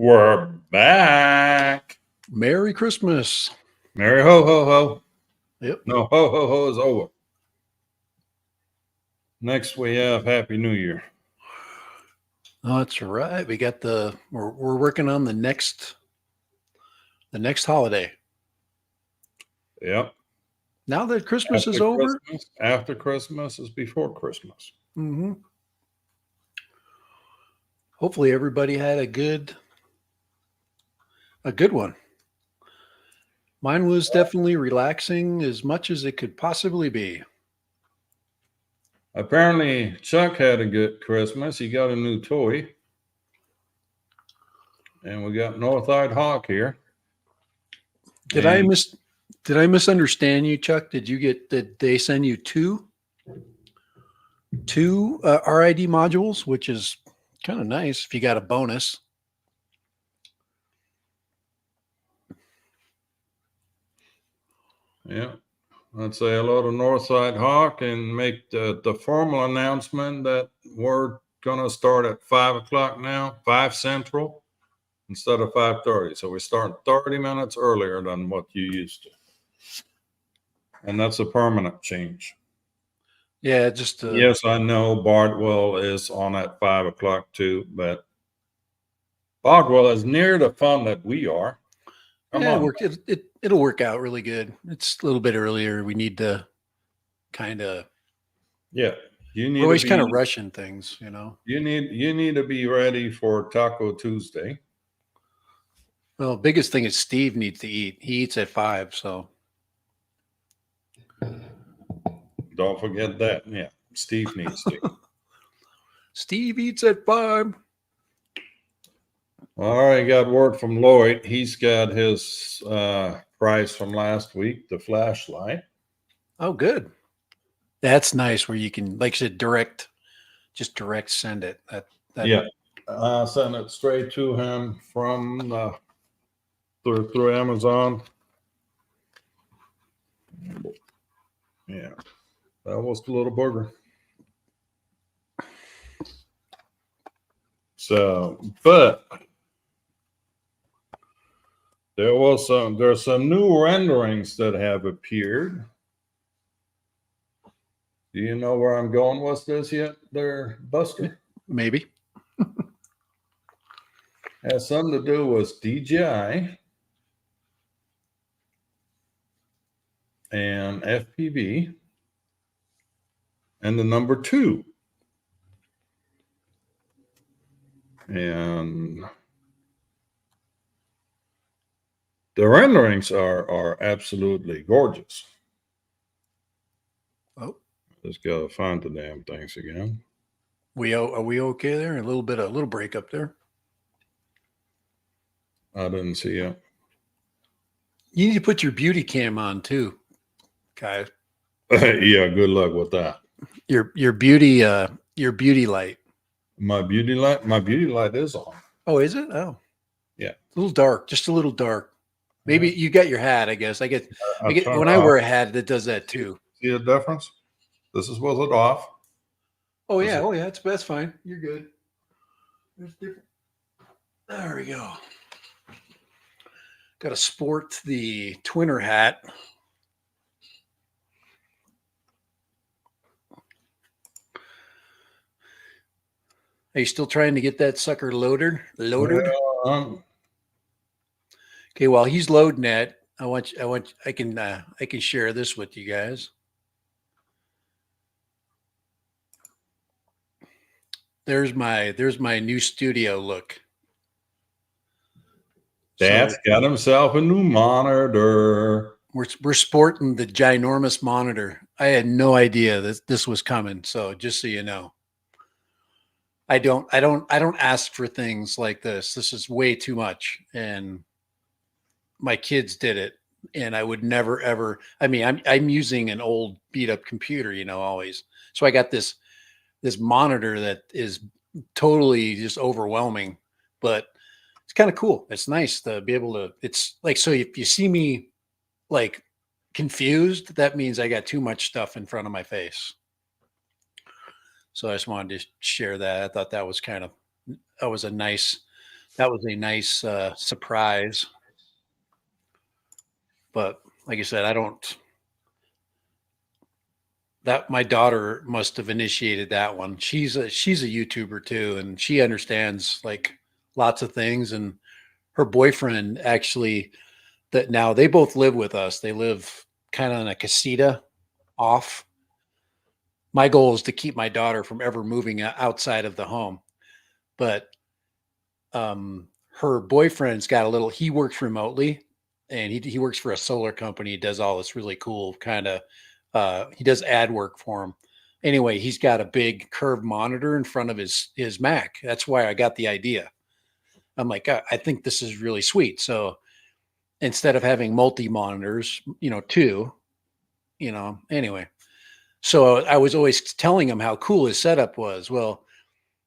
We're back. Merry Christmas. Merry ho ho ho. Yep. No, ho ho ho is over. Next we have Happy New Year. Oh, that's right. We got we're working on the next holiday. Yep. Now that Christmas is After over. After Christmas is before Christmas. Mm-hmm. Hopefully everybody had a good one. Mine was definitely relaxing as much as it could possibly be. Apparently Chuck had a good Christmas. He got a new toy. And we got North-Eyed Hawk here. Did I misunderstand you, Chuck? Did they send you two RID modules, which is kind of nice if you got a bonus? Yeah. I'd say hello to North-Eyed Hawk and make the formal announcement that we're going to start at 5 o'clock now, 5 Central, instead of 5:30. So we start 30 minutes earlier than what you used to. And that's a permanent change. Yeah, just yes, I know Bardwell is on at 5 o'clock too, but Bardwell is near the fun that we are. Come on. It'll work out really good. It's a little bit earlier. We need to kind of we're always kind of rushing things, you know. You need to be ready for Taco Tuesday. Well, biggest thing is Steve needs to eat. He eats at 5, so don't forget that. Yeah, Steve needs to. Steve eats at 5. All right, got word from Lloyd. He's got his price from last week, the flashlight. Oh, good. That's nice where you can, like you said, direct send it. Yeah. Send it straight to him from through Amazon. Yeah. That was the little burger. So, but there's some new renderings that have appeared. Do you know where I'm going with this yet there, Buster? Maybe. Has something to do with DJI and FPV and the number 2. And the renderings are absolutely gorgeous. Oh, just gotta find the damn things again. Are we okay there? A little break up there. I didn't see it. You need to put your beauty cam on too, guys. Yeah, good luck with that. Your beauty light. My beauty light is on. Oh, is it? Oh, yeah. A little dark, just a little dark. Maybe you got your hat. I guess I get when I wear a hat that does that too. See the difference? This is with it off. Oh yeah. Oh yeah. That's fine. You're good. There's different. There we go. Got to sport the Twinner hat. Are you still trying to get that sucker loaded? Okay, while he's loading that, I can share this with you guys. There's my new studio look. Dad's got himself a new monitor. We're sporting the ginormous monitor. I had no idea that this was coming. So just so you know, I don't ask for things like this. This is way too much. And my kids did it, and I would never, ever, I mean, I'm using an old beat up computer, you know, always. So I got this monitor that is totally just overwhelming, but it's kind of cool. It's nice to be able to, it's like, so if you see me like confused, that means I got too much stuff in front of my face. So I just wanted to share that. I thought that was a nice that was a nice surprise. But like I said, I don't. That my daughter must have initiated that one. She's a YouTuber too, and she understands like lots of things. And her boyfriend actually, that now they both live with us. They live kind of in a casita off. My goal is to keep my daughter from ever moving outside of the home, but her boyfriend's got a little. He works remotely, and he works for a solar company. He does all this really cool kind of. He does ad work for him. Anyway, he's got a big curved monitor in front of his Mac. That's why I got the idea. I'm like, I think this is really sweet. So instead of having multi monitors, two, anyway. So I was always telling him how cool his setup was. Well,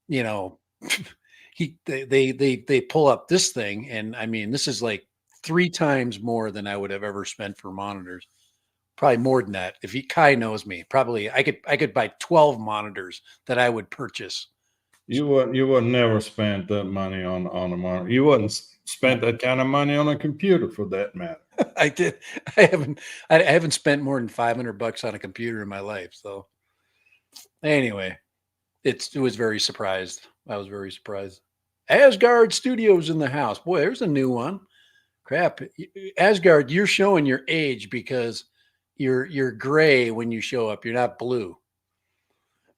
you know, they pull up this thing, and I mean, this is like 3 times more than I would have ever spent for monitors. Probably more than that. If Kai knows me, probably I could buy 12 monitors that I would purchase. You would never spend that money on a monitor. You wouldn't spend that kind of money on a computer for that matter. I did. I haven't spent more than $500 on a computer in my life. So anyway, it was very surprised. I was very surprised. Asgard Studios in the house. Boy, there's a new one. Crap. Asgard, you're showing your age because you're gray when you show up. You're not blue.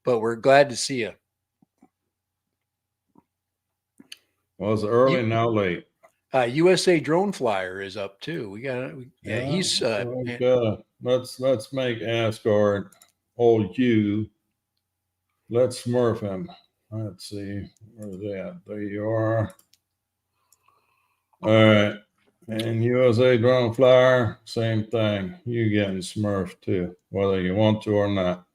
But we're glad to see you. Well, it's early, now late. USA Drone Flyer is up too. Yeah, he's let's make Asgard old you. Let's smurf him. Let's see, where's that? There you are. All right. And USA Drone Flyer, same thing. You getting smurfed too, whether you want to or not.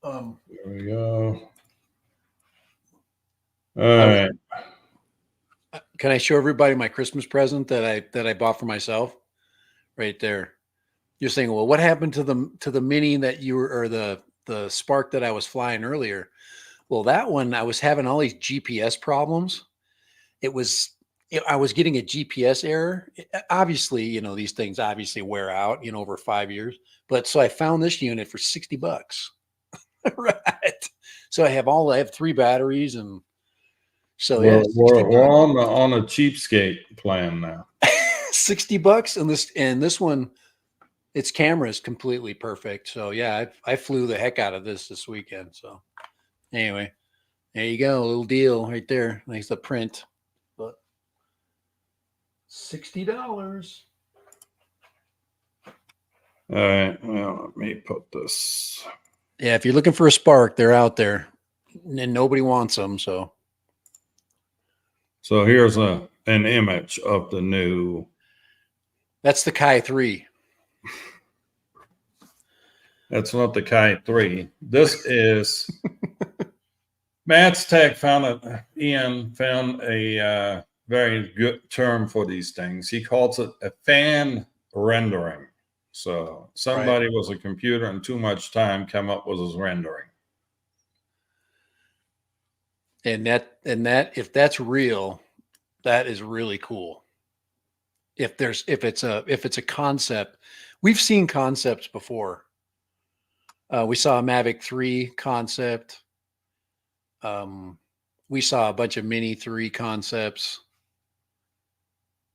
There we go. All right. Can I show everybody my Christmas present that I bought for myself? Right there. You're saying, well, what happened to the mini that you were, or the Spark that I was flying earlier? Well, that one I was having all these GPS problems. I was getting a GPS error. Obviously, these things obviously wear out, over 5 years. But so I found this unit for $60. Right. So I have 3 batteries, and so yeah, we're on a cheapskate plan now. $60, and this one, its camera is completely perfect. So yeah, I flew the heck out of this weekend. So anyway, there you go, a little deal right there. Nice the print, but $60. All right. Well, let me put this. Yeah, if you're looking for a Spark, they're out there, and nobody wants them. So here's an image of the new. That's the Kai 3. That's not the Kai 3. This is Matt's Tech Ian found a very good term for these things. He calls it a fan rendering. So somebody was a computer and too much time came up with his rendering. And that if that's real, that is really cool. If it's a concept, we've seen concepts before. We saw a Mavic 3 concept. We saw a bunch of Mini 3 concepts.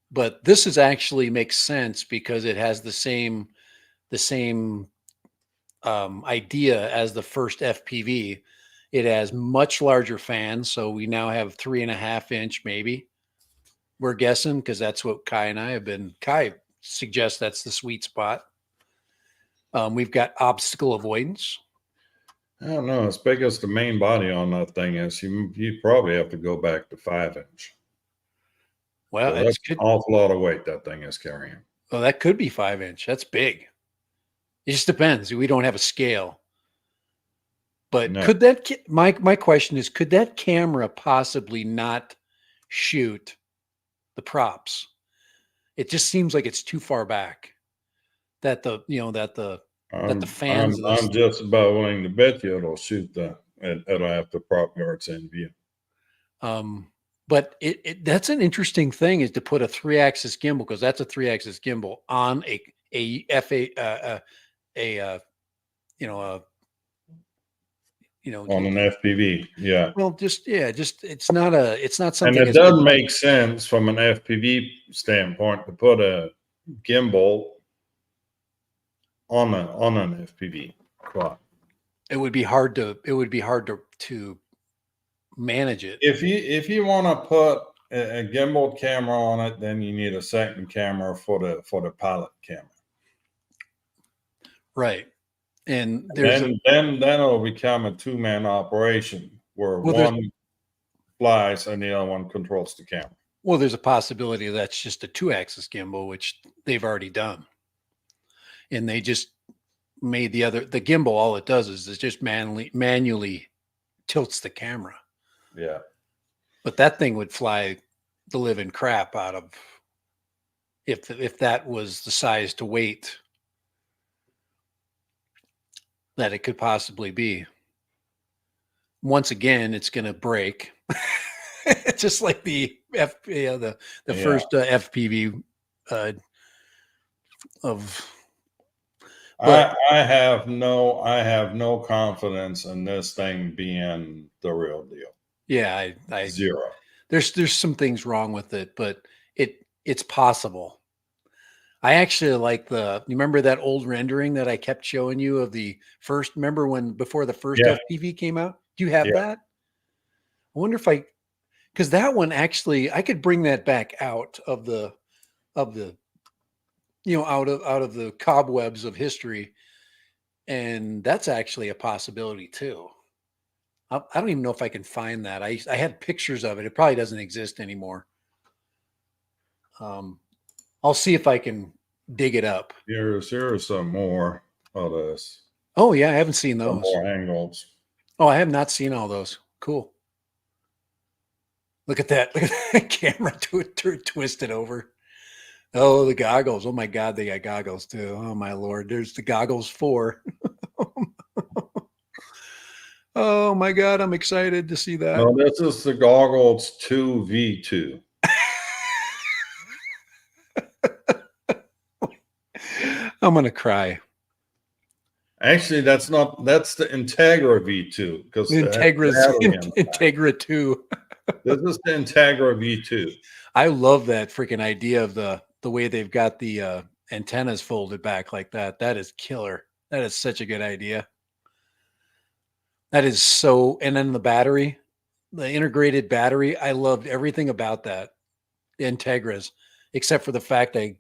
But this actually makes sense because it has the same idea as the first FPV. It has much larger fans, so we now have 3.5-inch, maybe. We're guessing because that's what Kai and I have been. Kai suggests that's the sweet spot. We've got obstacle avoidance. I don't know. As big as the main body on that thing is, you probably have to go back to 5-inch. Well, so that's an awful lot of weight that thing is carrying. Well, that could be 5-inch. That's big. It just depends. We don't have a scale. But could that, my question is, could that camera possibly not shoot the props? It just seems like it's too far back. That the fans. I'm just about willing to bet you it'll shoot it'll have the prop yards in view. But that's an interesting thing, is to put a 3-axis gimbal, because that's a 3-axis gimbal on a FA you know a On an FPV. Yeah. well, just it's not And something it that's been does done. make sense from an FPV standpoint to put a gimbal on an FPV quad. It would be hard to manage it. If you want to put a gimbal camera on it, then you need a second camera for the pilot camera. Right. And there's Then it'll become a two-man operation where well, one flies and the other one controls the camera. there's a possibility that's just a 2-axis gimbal, which they've already done. And they just made the gimbal, all it does is just manually tilts the camera. Yeah. But that thing would fly the living crap out of, if that was the size to weight that it could possibly be. Once again, it's going to break. Just like the first FPV of. But I have no confidence in this thing being the real deal. Yeah, I zero. There's some things wrong with it, but it's possible. I actually like you remember that old rendering that I kept showing you of the first, before the first FPV came out? Do you have that? I wonder if because that one actually, I could bring that back out of the out of the cobwebs of history. And that's actually a possibility too. I don't even know if I can find that. I had pictures of it. It probably doesn't exist anymore. I'll see if I can dig it up. Here's some more of this. Oh yeah, I haven't seen those. Some more angles. Oh, I have not seen all those. Cool. Look at that. Look at that camera twisted over. Oh, the goggles. Oh my God, they got goggles too. Oh my Lord. There's the goggles 4. Oh my God, I'm excited to see that. No, this is the goggles 2V2. I'm gonna cry. Actually, that's the Integra V2, because Integra 2. This is the Integra V2. I love that freaking idea of the way they've got the antennas folded back like that. That is killer. That is such a good idea. That is so. And then the integrated battery. I loved everything about that. The Integras, except for the fact it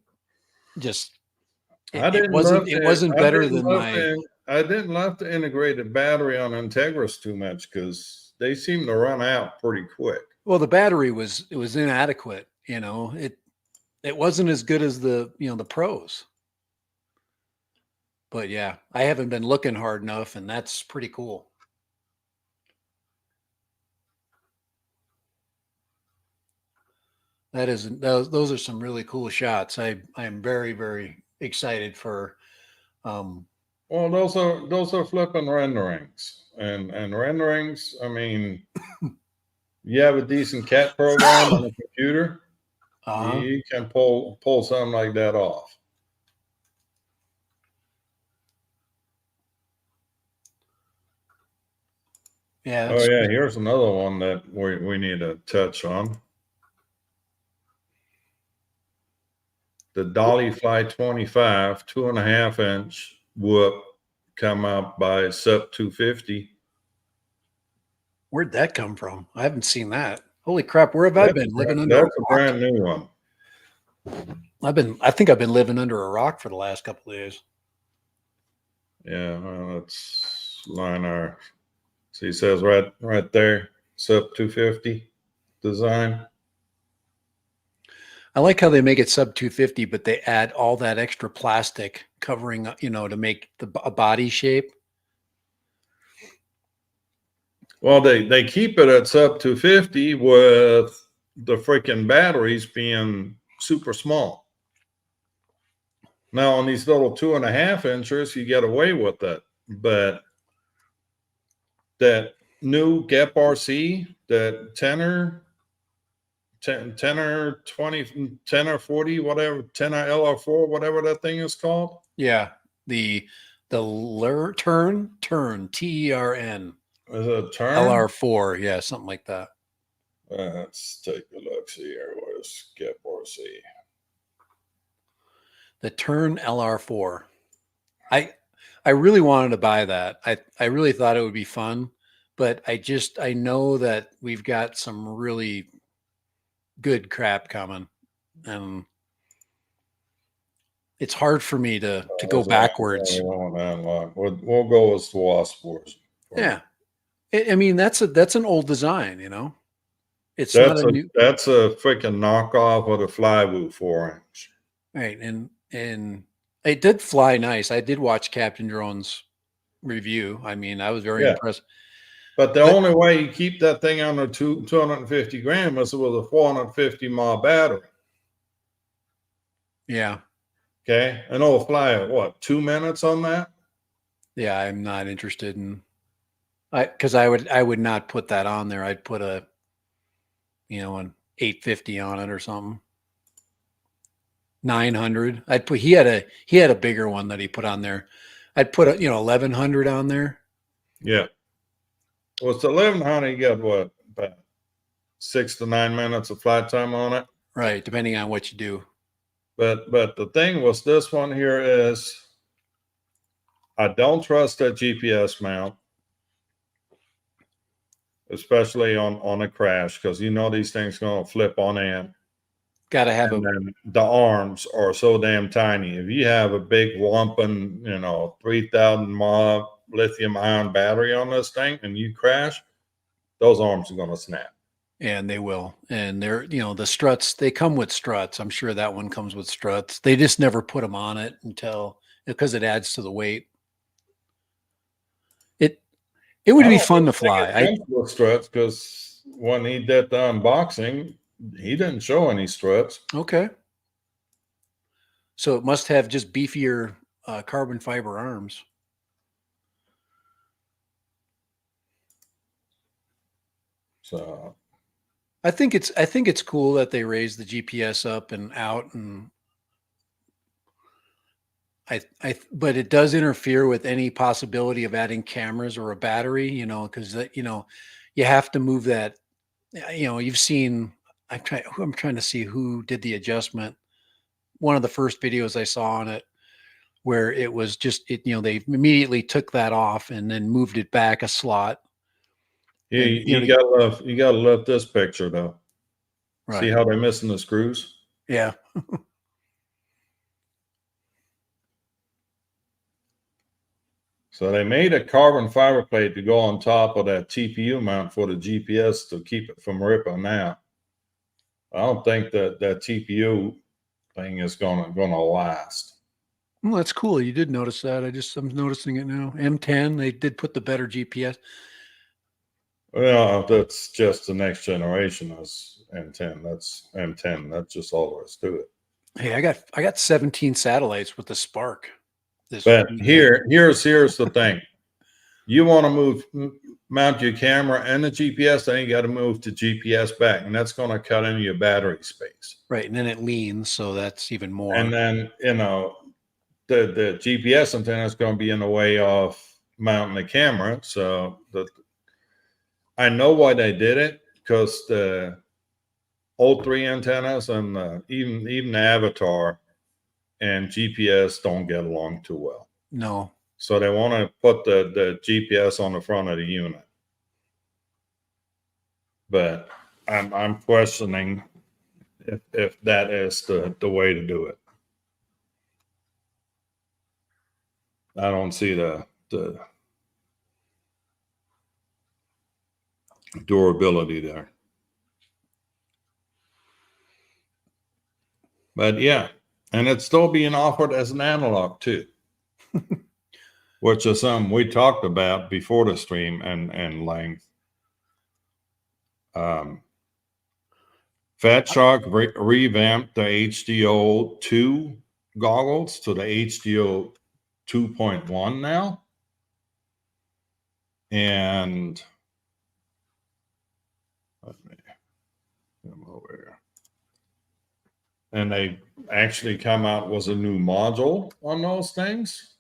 wasn't better than I didn't love the integrated battery on Integras too much, because they seem to run out pretty quick. Well, the battery was inadequate. It wasn't as good as the pros. But yeah, I haven't been looking hard enough, and that's pretty cool. Those are some really cool shots. I am very, very excited for. Well, those are flipping renderings, and renderings. I mean, you have a decent CAT program on a computer, you can pull something like that off. Yeah. Oh yeah, here's another one that we need to touch on. The Dolly Fly 25 2.5-inch whoop come out by SUP 250. Where'd that come from? I haven't seen that. Holy crap! Where have I been living under? That's a brand new one. I think I've been living under a rock for the last couple of days. Yeah, well, let's line our. See, it says right there, SUP 250 design. I like how they make it sub 250, but they add all that extra plastic covering, to make a body shape. Well, they keep it at sub 250 with the freaking batteries being super small. Now on these little 2.5 inchers, you get away with it, but that new GEP RC, the 10er, 10er 20, 10er 40, whatever, 10er LR4, whatever that thing is called. Yeah. The turn TERN Is it a turn? LR4. Yeah, something like that. Let's take a look. See here. Where's GEP RC? The Turn LR4. I really wanted to buy that. I really thought it would be fun, but I know that we've got some really good crap coming, and it's hard for me to go backwards. We'll go with the Wasp Wars. Yeah. I mean, that's an old design, you know. It's That's not a new, that's a freaking knockoff of the Flywoo 4-inch. right. And it did fly nice. I did watch Captain Drone's review. I mean, I was very impressed. But the only way you keep that thing under 250 grams is with a 450 mAh battery. Yeah. Okay. And it'll fly at what, 2 minutes on that? Yeah, I'm not interested in because I would not put that on there. I'd put an 850 on it or something. 900. He had a bigger one that he put on there. I'd put 1100 on there. Yeah. Well, it's 1100. You got what, about 6 to 9 minutes of flight time on it, right? Depending on what you do. But the thing with this one here is, I don't trust that GPS mount, especially on a crash, because these things gonna flip on end. Got to have the arms are so damn tiny. If you have a big whomping, 3,000 mAh lithium ion battery on this thing and you crash, those arms are going to snap. And they will. And they're, the struts, they come with struts. I'm sure that one comes with struts. They just never put them on it because it adds to the weight. It would be fun to fly. With struts, because when he did the unboxing, he didn't show any struts. Okay. So it must have just beefier carbon fiber arms. So I think it's cool that they raise the GPS up and out, and but it does interfere with any possibility of adding cameras or a battery, because you have to move that. You've seen. I'm trying to see who did the adjustment. One of the first videos I saw on it, where it was just they immediately took that off and then moved it back a slot. Yeah, you gotta love this picture though. Right. See how they're missing the screws? Yeah. So they made a carbon fiber plate to go on top of that TPU mount for the GPS to keep it from ripping out. I don't think that TPU thing is gonna last. Well, that's cool. You did notice that. I'm noticing it now. M10, they did put the better GPS. Well, that's just the next generation is M10. That's M10. That's just all there is to it. Hey, I got 17 satellites with the Spark. But here's the thing. You want to mount your camera and the GPS, then you got to move the GPS back, and that's going to cut into your battery space. Right, and then it leans, so that's even more. And then the GPS antenna is going to be in the way of mounting the camera. So I know why they did it, because the old 3 antennas and even the Avatar and GPS don't get along too well. No. So they want to put the GPS on the front of the unit. But I'm questioning if that is the way to do it. I don't see the durability there. But yeah, and it's still being offered as an analog too, which is something we talked about before the stream and length. Fat Shark revamped the HDO 2 goggles to the HDO 2.1 now. And and they actually come out with a new module on those things,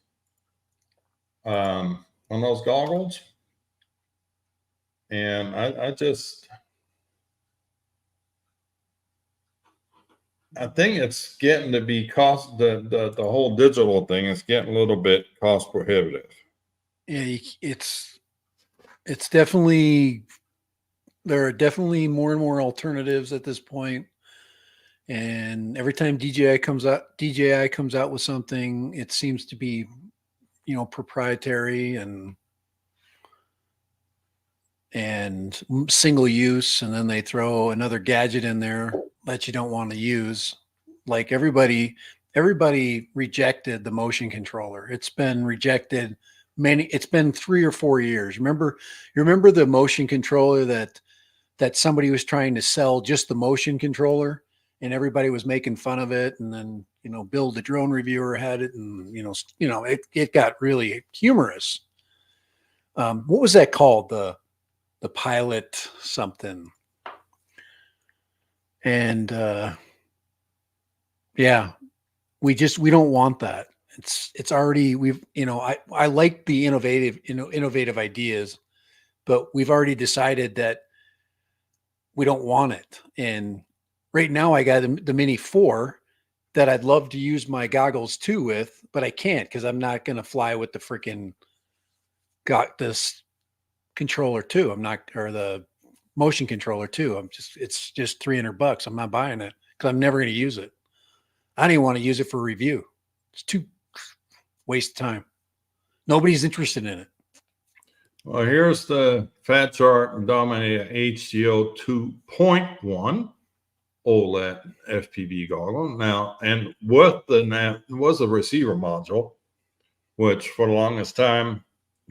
on those goggles. And I think it's getting to be the whole digital thing is getting a little bit cost prohibitive. Yeah, it's definitely, there are definitely more and more alternatives at this point. And every time DJI comes out with something, it seems to be, proprietary and single use. And then they throw another gadget in there that you don't want to use. Like everybody rejected the motion controller. It's been rejected it's been 3 or 4 years. You remember the motion controller that somebody was trying to sell, just the motion controller, and everybody was making fun of it. And then, Bill, the drone reviewer, had it, and it got really humorous. What was that called? The pilot something. And yeah, we don't want that. It's already, I like the innovative ideas, but we've already decided that we don't want it. And right now I got the Mini 4 that I'd love to use my goggles too with, but I can't, because I'm not going to fly with the freaking got this controller too. I'm not, or the motion controller too. It's just $300. I'm not buying it because I'm never going to use it. I don't even want to use it for review. It's too waste of time. Nobody's interested in it. Well, here's the Fat Shark Dominator HDO 2.1 OLED FPV goggle. Now, and with the was a receiver module, which for the longest time,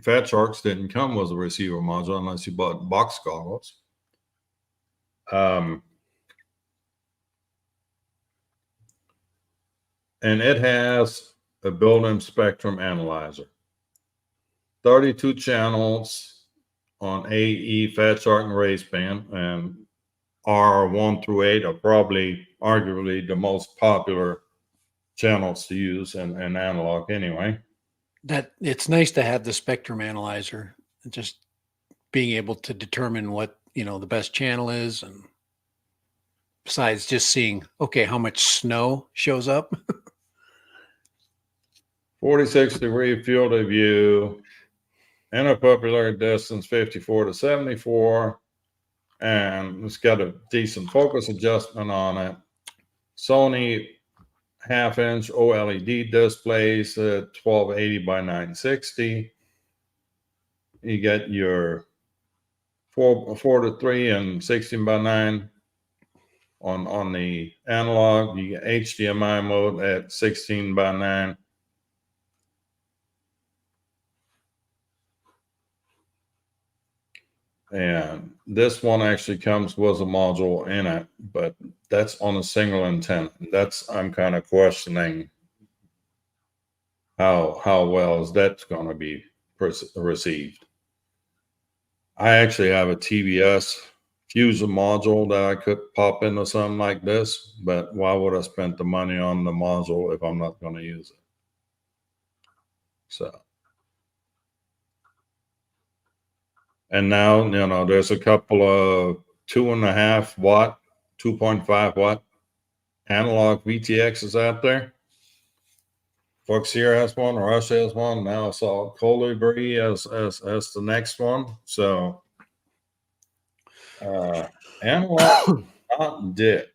Fat Sharks didn't come with a receiver module unless you bought box goggles. And it has a built-in spectrum analyzer, 32 channels on AE, Fat Shark, and race band, and R1 through 8 are probably arguably the most popular channels to use in analog anyway. That it's nice to have the spectrum analyzer, just being able to determine what, the best channel is. And besides just seeing, okay, how much snow shows up. 46-degree field of view, interpopular distance 54 to 74, and it's got a decent focus adjustment on it. Sony half-inch OLED displays at 1280 by 960. You get your 4 to 3 and 16 by 9 on the analog. You get HDMI mode at 16 by 9. And this one actually comes with a module in it, but that's on a single antenna. I'm kind of questioning how well is that going to be received. I actually have a TBS fusion module that I could pop into something like this, but why would I spend the money on the module if I'm not going to use it? So. And now, there's a couple of 2.5 watt, 2.5 watt analog VTXs out there. Fox here has one, Russia has one. Now I saw Colibri as the next one. So analog not dead.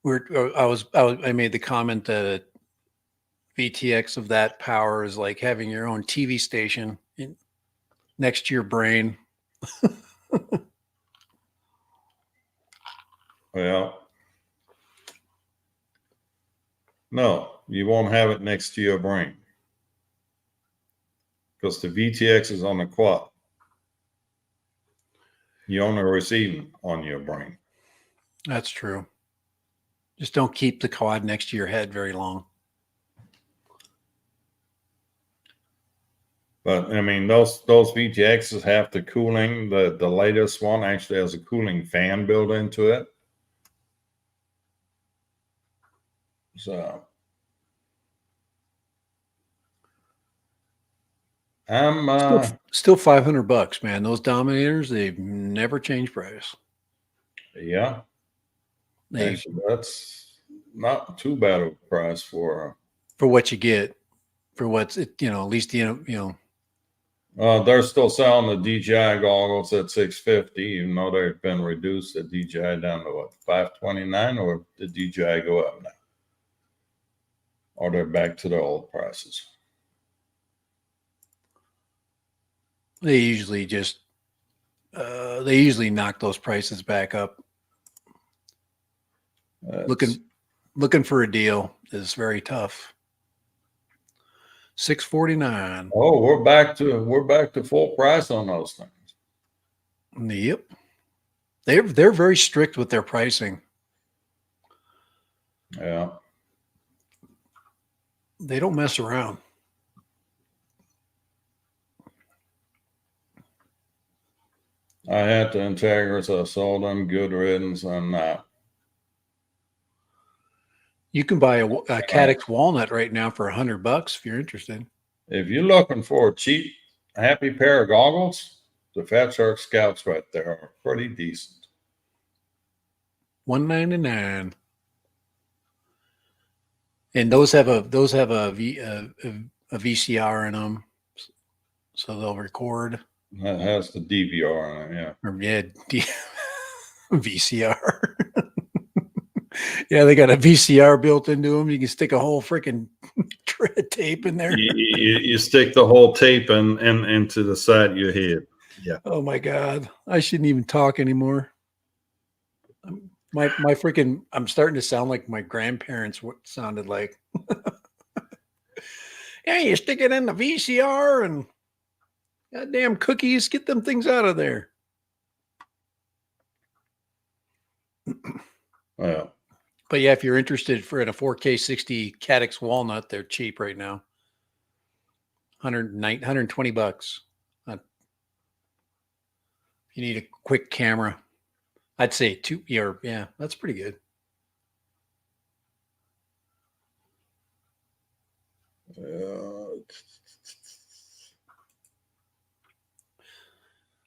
I made the comment that VTX of that power is like having your own TV station next to your brain. Well, no, you won't have it next to your brain because the VTX is on the quad. You only receive on your brain. That's true. Just don't keep the quad next to your head very long. But I mean, those VTXs have the cooling. The latest one actually has a cooling fan built into it. So I'm Still $500, man. Those Dominators, they've never changed price. yeah. They Actually, that's not too bad of a price for. For what you get, for what's it, at least They're still selling the DJI goggles at $650, even though they've been reduced at DJI down to what, $529, or did DJI go up now? Or they're back to their old prices? they usually just they usually knock those prices back up. That's, Looking for a deal is very tough. $649. oh, we're back to full price on those things. Yep. They're very strict with their pricing. Yeah. They don't mess around. I had to Integris. I sold them. Good riddance on that. You can buy a Caddx walnut right now for $100 if you're interested. If you're looking for a cheap, happy pair of goggles, the Fat Shark Scouts right there are pretty decent. $199. And those have a VCR in them, so they'll record. That has the DVR on it, yeah. Or VCR. Yeah, they got a VCR built into them. You can stick a whole freaking tape in there. You stick the whole tape into the side of your head. Yeah. Oh my God, I shouldn't even talk anymore. My freaking, I'm starting to sound like my grandparents sounded like. Yeah, you stick it in the VCR and goddamn cookies, get them things out of there. Well, but yeah, if you're interested in a 4K 60 Caddx walnut, they're cheap right now. $120. You need a quick camera. I'd say yeah, that's pretty good.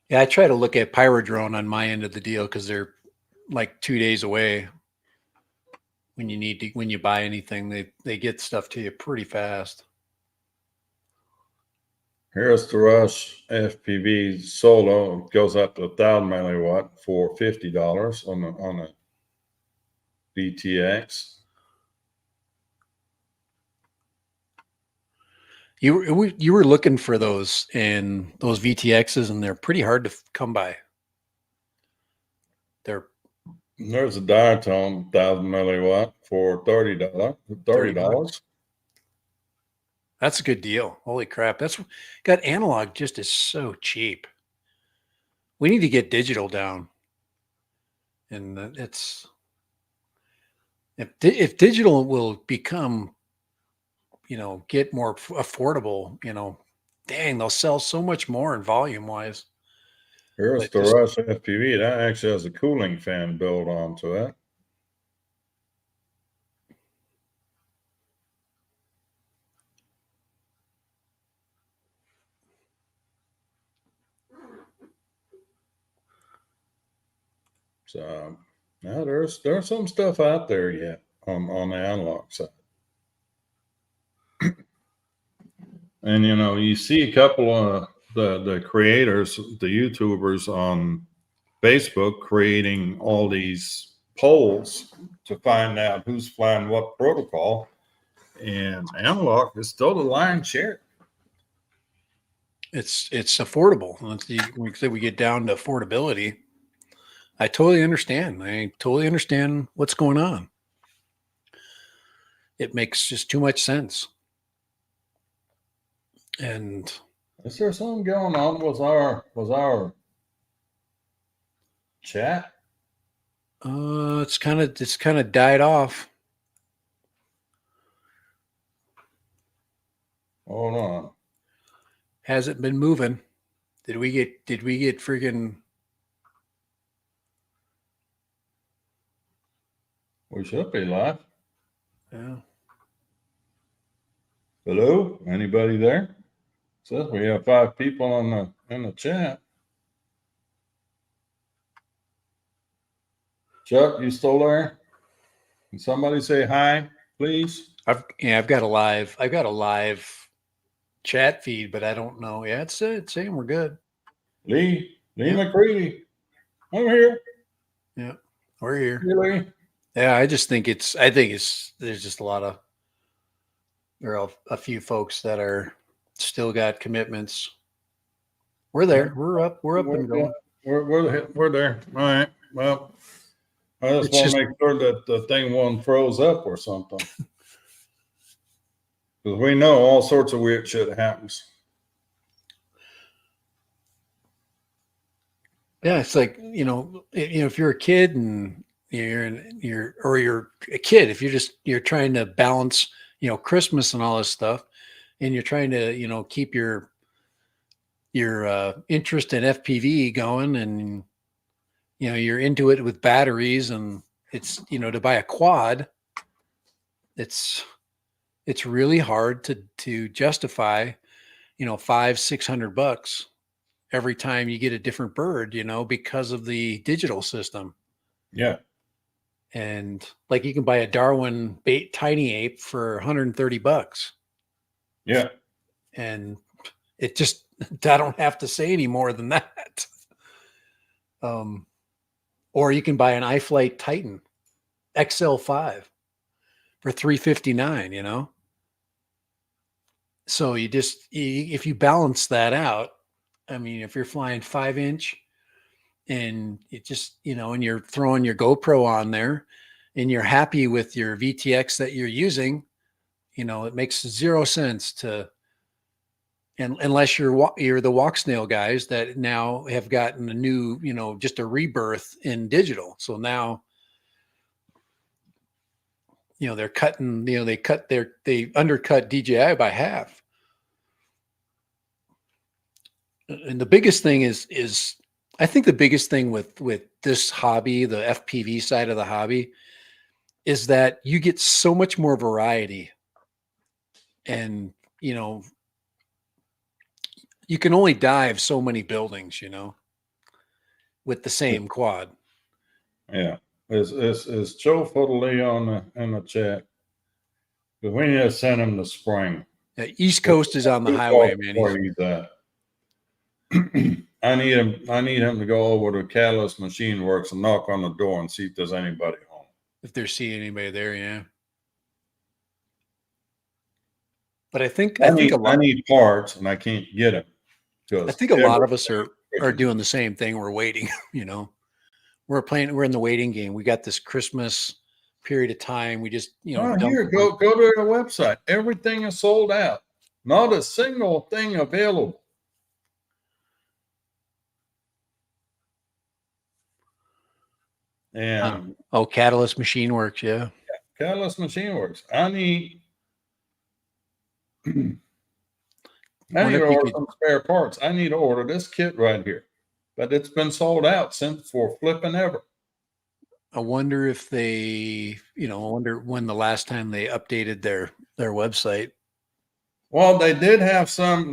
Yeah, I try to look at Pyrodrone on my end of the deal because they're like 2 days away. When you buy anything, they get stuff to you pretty fast. Here's the Rush FPV Solo. It goes up to 1,000 milliwatt for $50 on a VTX. You were looking for those VTXs, and they're pretty hard to come by. There's a diatone 1,000 milliwatt for $30. That's a good deal. Holy crap! That's got analog just is so cheap. We need to get digital down, and it's if digital will become, get more affordable. Dang, they'll sell so much more in volume wise. Here's the Rush FPV. That actually has a cooling fan built onto it. So now there's some stuff out there yet on the analog side. And you see a couple of the creators, the YouTubers on Facebook creating all these polls to find out who's flying what protocol, and analog is still the lion's share. It's affordable. We get down to affordability. I totally understand. What's going on. It makes just too much sense. And is there something going on with our chat? It's kind of died off. Hold on. Hasn't been moving. Did we get freaking? We should be live. Yeah. Hello, anybody there? Says we have 5 people in the chat. Chuck, you still there? Can somebody say hi, please? I've got a live chat feed, but I don't know. Yeah, it's saying we're good. Lee Yep. McCready, I'm here. Yeah, we're here. Hey, Lee. Yeah, I think there's just there are a few folks that are still got commitments. We're there. We're up and going. We're there. All right. Well, I just It's want just to make sure that the thing won't froze up or something. Because we know all sorts of weird shit happens. yeah, it's like, if you're a kid and you're a kid, if you're trying to balance, Christmas and all this stuff, and you're trying to, keep your interest in FPV going, and you're into it with batteries, and it's, to buy a quad, it's really hard to justify, $500-600 every time you get a different bird, because of the digital system. Yeah. And like, you can buy a Darwin bait tiny ape for $130. Yeah. And it just, I don't have to say any more than that. Or you can buy an iFlight Titan XL5 for $359, So if you balance that out, I mean, if you're flying 5-inch and it just, and you're throwing your GoPro on there and you're happy with your VTX that you're using, it makes 0 sense and unless you're the walk snail guys that now have gotten a new, just a rebirth in digital. So now, they're cutting, they undercut DJI by half. And the biggest thing is I think the biggest thing with this hobby, the FPV side of the hobby, is that you get so much more variety. And, you can only dive so many buildings, with the same quad. Yeah. Is Joe Fiddley in the chat? Because we need to send him to spring. East Coast is on the highway, man. I need him to go over to Catalyst Machine Works and knock on the door and see if there's anybody home. If they're seeing anybody there, yeah. But I think I need parts and I can't get them. I think a lot of us are doing the same thing. We're waiting, we're in the waiting game. We got this Christmas period of time. We just, go to their website. Everything is sold out. Not a single thing available. And Catalyst Machine Works, yeah. Catalyst Machine Works. I need to order some spare parts. I need to order this kit right here. But it's been sold out since for flipping ever. I wonder if I wonder when the last time they updated their website. Well, they did have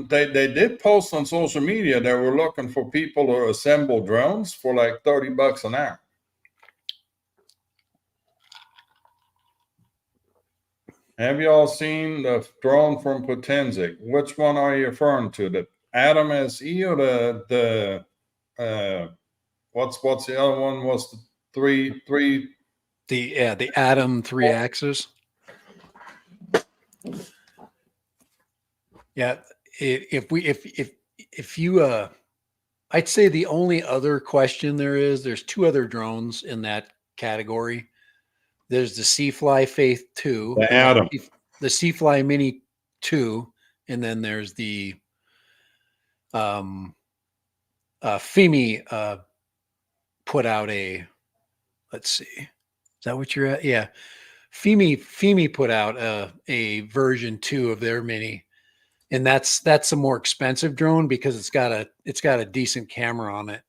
they did post on social media that were looking for people to assemble drones for like $30 an hour. Have you all seen the drone from Potenzic? Which one are you referring to? The Atom SE or the what's the other one? Was the three? The Atom 3-axis. Yeah, if you I'd say the only other question there's 2 other drones in that category. There's the Seafly Faith 2, The Atom, the Seafly Mini 2, and then there's the FEMI put out a, let's see, is that what you're at? Yeah, FEMI put out a version 2 of their Mini, and that's a more expensive drone because it's got a decent camera on it.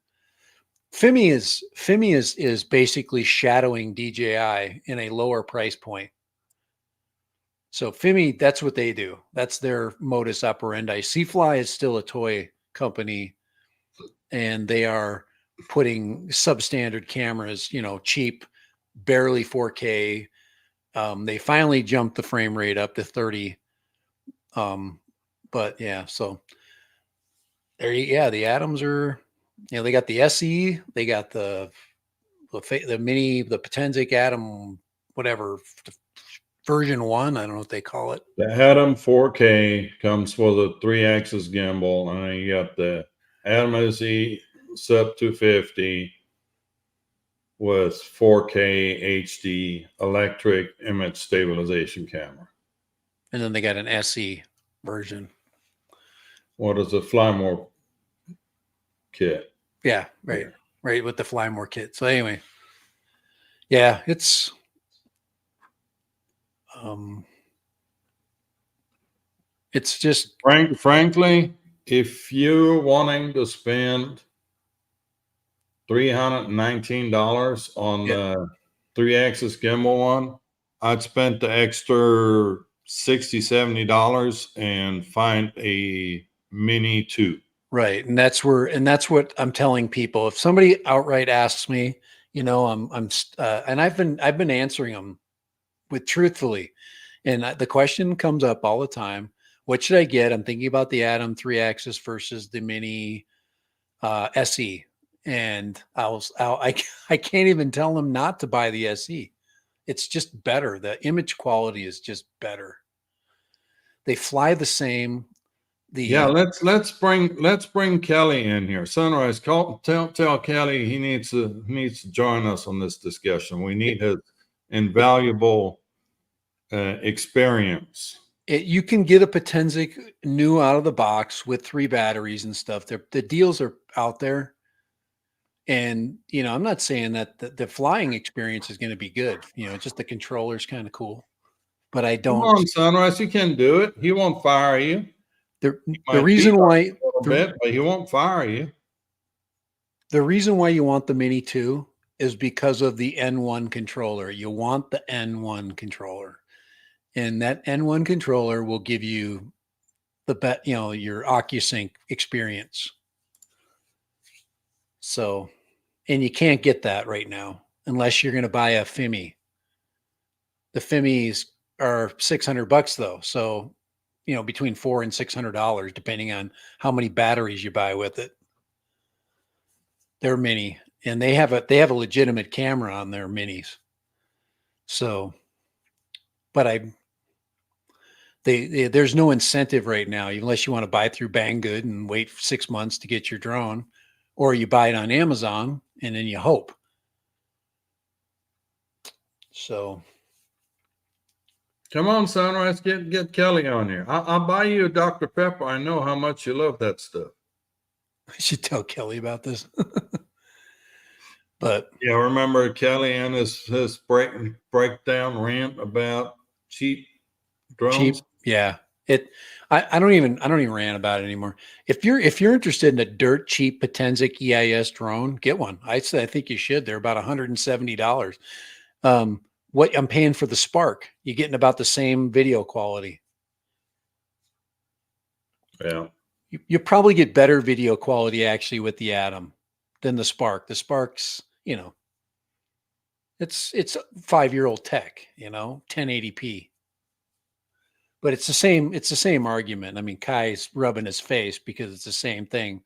FEMI is basically shadowing DJI in a lower price point. So FIMI, that's what they do. That's their modus operandi. Seafly is still a toy company, and they are putting substandard cameras, cheap, barely 4K. They finally jumped the frame rate up to 30. But yeah, so the Atoms are, they got the SE, they got the mini, the Potenzic Atom, whatever, version 1. I don't know what they call it. The Atom 4K comes with a 3-axis gimbal, and then you got the Atom SE SUP 250 with 4K HD electric image stabilization camera. And then they got an SE version. What is a Flymore kit? Yeah, right. Yeah. Right, with the Flymore kit. So anyway, yeah, it's just frankly, if you're wanting to spend $319 on the 3-axis gimbal one, I'd spend the extra $60-$70 and find a Mini 2. Right. And that's what I'm telling people. If somebody outright asks me, and I've been answering them with truthfully. And the question comes up all the time. What should I get? I'm thinking about the Atom 3-axis versus the Mini SE. And I can't even tell them not to buy the SE. It's just better. The image quality is just better. They fly the same. Let's bring Kelly in here. Sunrise, tell Kelly he needs to join us on this discussion. We need his invaluable experience. You can get a Potenzic new out of the box with 3 batteries and stuff. The deals are out there. And, I'm not saying that the flying experience is going to be good. Just the controller's kind of cool. But I don't. Come on, Sunrise, you can do it. He won't fire you. The reason why but he won't fire you. The reason why you want the Mini 2 is because of the N1 controller. You want the N1 controller. And that N1 controller will give you your OcuSync experience. So, and you can't get that right now unless you're going to buy a FIMI. The FIMIs are $600 though. So, between $400 and $600, depending on how many batteries you buy with it. They're mini, and they have a legitimate camera on their minis. So, but there's no incentive right now, unless you want to buy through Banggood and wait 6 months to get your drone, or you buy it on Amazon and then you hope. So, come on, Sunrise, get Kelly on here. I'll buy you a Dr. Pepper. I know how much you love that stuff. I should tell Kelly about this. But yeah, remember Kelly and his breakdown rant about cheap drones? Yeah. I don't even rant about it anymore. If you're interested in a dirt cheap Potenzic EIS drone, get one. I think you should. They're about $170. What I'm paying for the Spark, you're getting about the same video quality. Yeah. You probably get better video quality actually with the Atom than the Spark. The Spark's, it's 5-year-old tech, 1080p. But it's the same argument. I mean, Kai's rubbing his face because it's the same thing,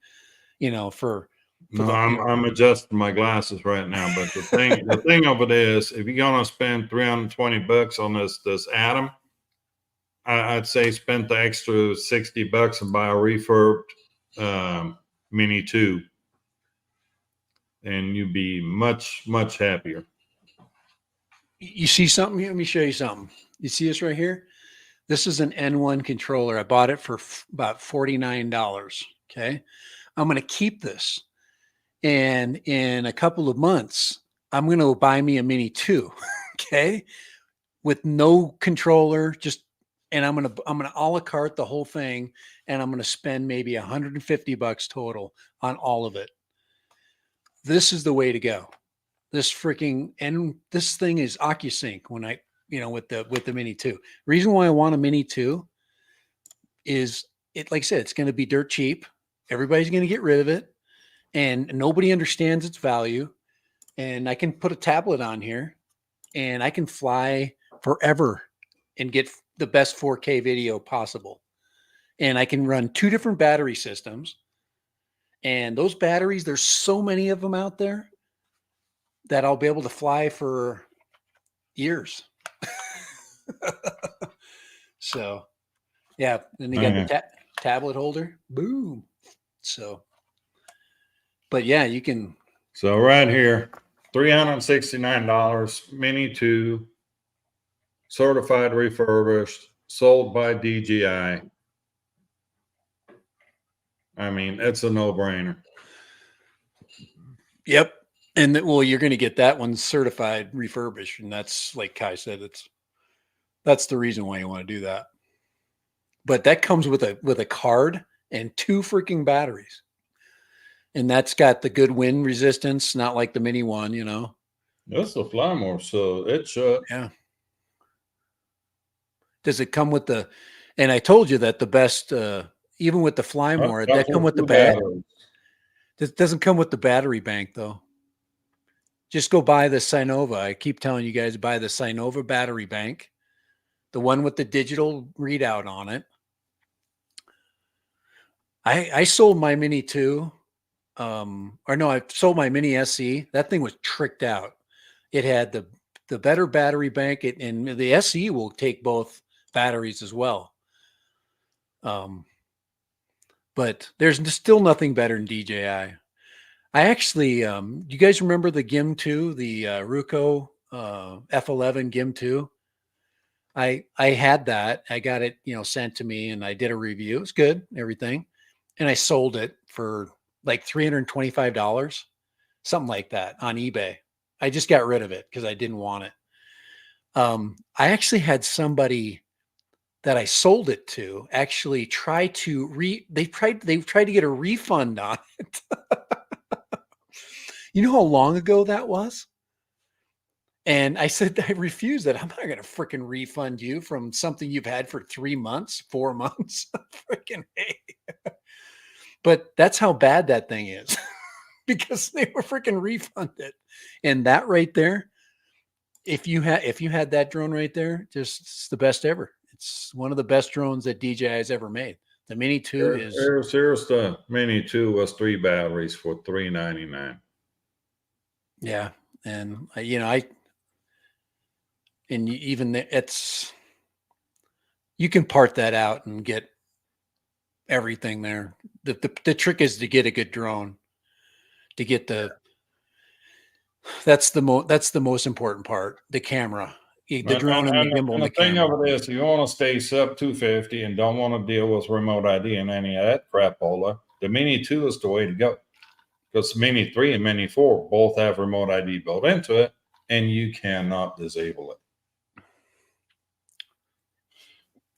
I'm adjusting my glasses right now, but the thing of it is, if you're gonna spend $320 on this Atom, I'd say spend the extra $60 and buy a refurbed Mini 2, and you'd be much happier. You see something here? Let me show you something. You see this right here? This is an N1 controller. I bought it for about $49. Okay. I'm going to keep this. And in a couple of months, I'm going to buy me a Mini 2. Okay. With no controller, and I'm going to a la carte the whole thing. And I'm going to spend maybe $150 total on all of it. This is the way to go. This thing is OcuSync. with the Mini 2. Reason why I want a Mini 2 is it, like I said, it's going to be dirt cheap. Everybody's going to get rid of it, and nobody understands its value. And I can put a tablet on here, and I can fly forever and get the best 4K video possible. And I can run 2 different battery systems. And those batteries, there's so many of them out there that I'll be able to fly for years. So, yeah. Then you got the tablet holder. Boom. So, but yeah, you can. So right here, $369, Mini 2, certified refurbished, sold by DJI. I mean, it's a no-brainer. Yep. And well, you're going to get that one certified refurbished. And that's, like Kai said, that's the reason why you want to do that. But that comes with a card and 2 freaking batteries. And that's got the good wind resistance, not like the Mini one, That's a fly more, so it should. Yeah. Does it come with and I told you that the best, even with the fly more, that come with the battery. It doesn't come with the battery bank though. Just go buy the Sinova. I keep telling you guys, buy the Sinova battery bank, the one with the digital readout on it. I sold my Mini 2. I sold my Mini SE. That thing was tricked out. It had the better battery bank, and the SE will take both batteries as well. But there's still nothing better than DJI. I actually, you guys remember the GIM 2, the Ruko F11 GIM 2? I had that. I got it, sent to me, and I did a review. It's good, everything. And I sold it for like $325, something like that on eBay. I just got rid of it because I didn't want it. I actually had somebody that I sold it to actually try to they tried to get a refund on it. You know how long ago that was? And I said, I refused that. I'm not going to freaking refund you from something you've had for 3 months, 4 months. Freaking hey. But that's how bad that thing is because they were freaking refunded. And that right there, if you had that drone right there, just it's the best ever. It's one of the best drones that DJI has ever made. The Mini 2 is. Here's the Mini 2 was 3 batteries for $399. Yeah, and you can part that out and get everything there. The trick is to get a good drone, to get that's the most important part, the camera, the drone and the gimbal. And the thing of it is, you want to stay sub 250 and don't want to deal with remote ID and any of that crapola, the Mini 2 is the way to go. Because Mini 3 and Mini 4 both have remote ID built into it, and you cannot disable it.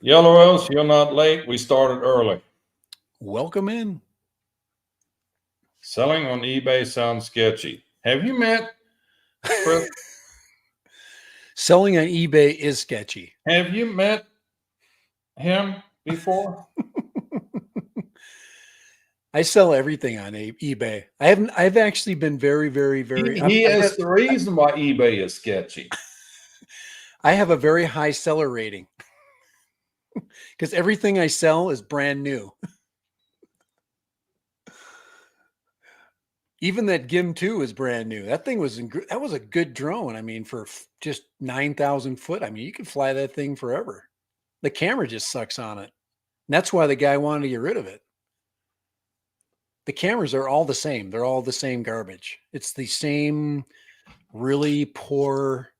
Yellow Rose, you're not late. We started early. Welcome in. Selling on eBay sounds sketchy. Have you met Chris? Selling on eBay is sketchy. Have you met him before? I sell everything on eBay. I've actually been very, very, very. He is the reason why eBay is sketchy. I have a very high seller rating because everything I sell is brand new. Even that GIM 2 is brand new. That thing was a good drone. I mean, for just 9,000 foot, I mean, you can fly that thing forever. The camera just sucks on it. And that's why the guy wanted to get rid of it. The cameras are all the same. They're all the same garbage. It's the same really poor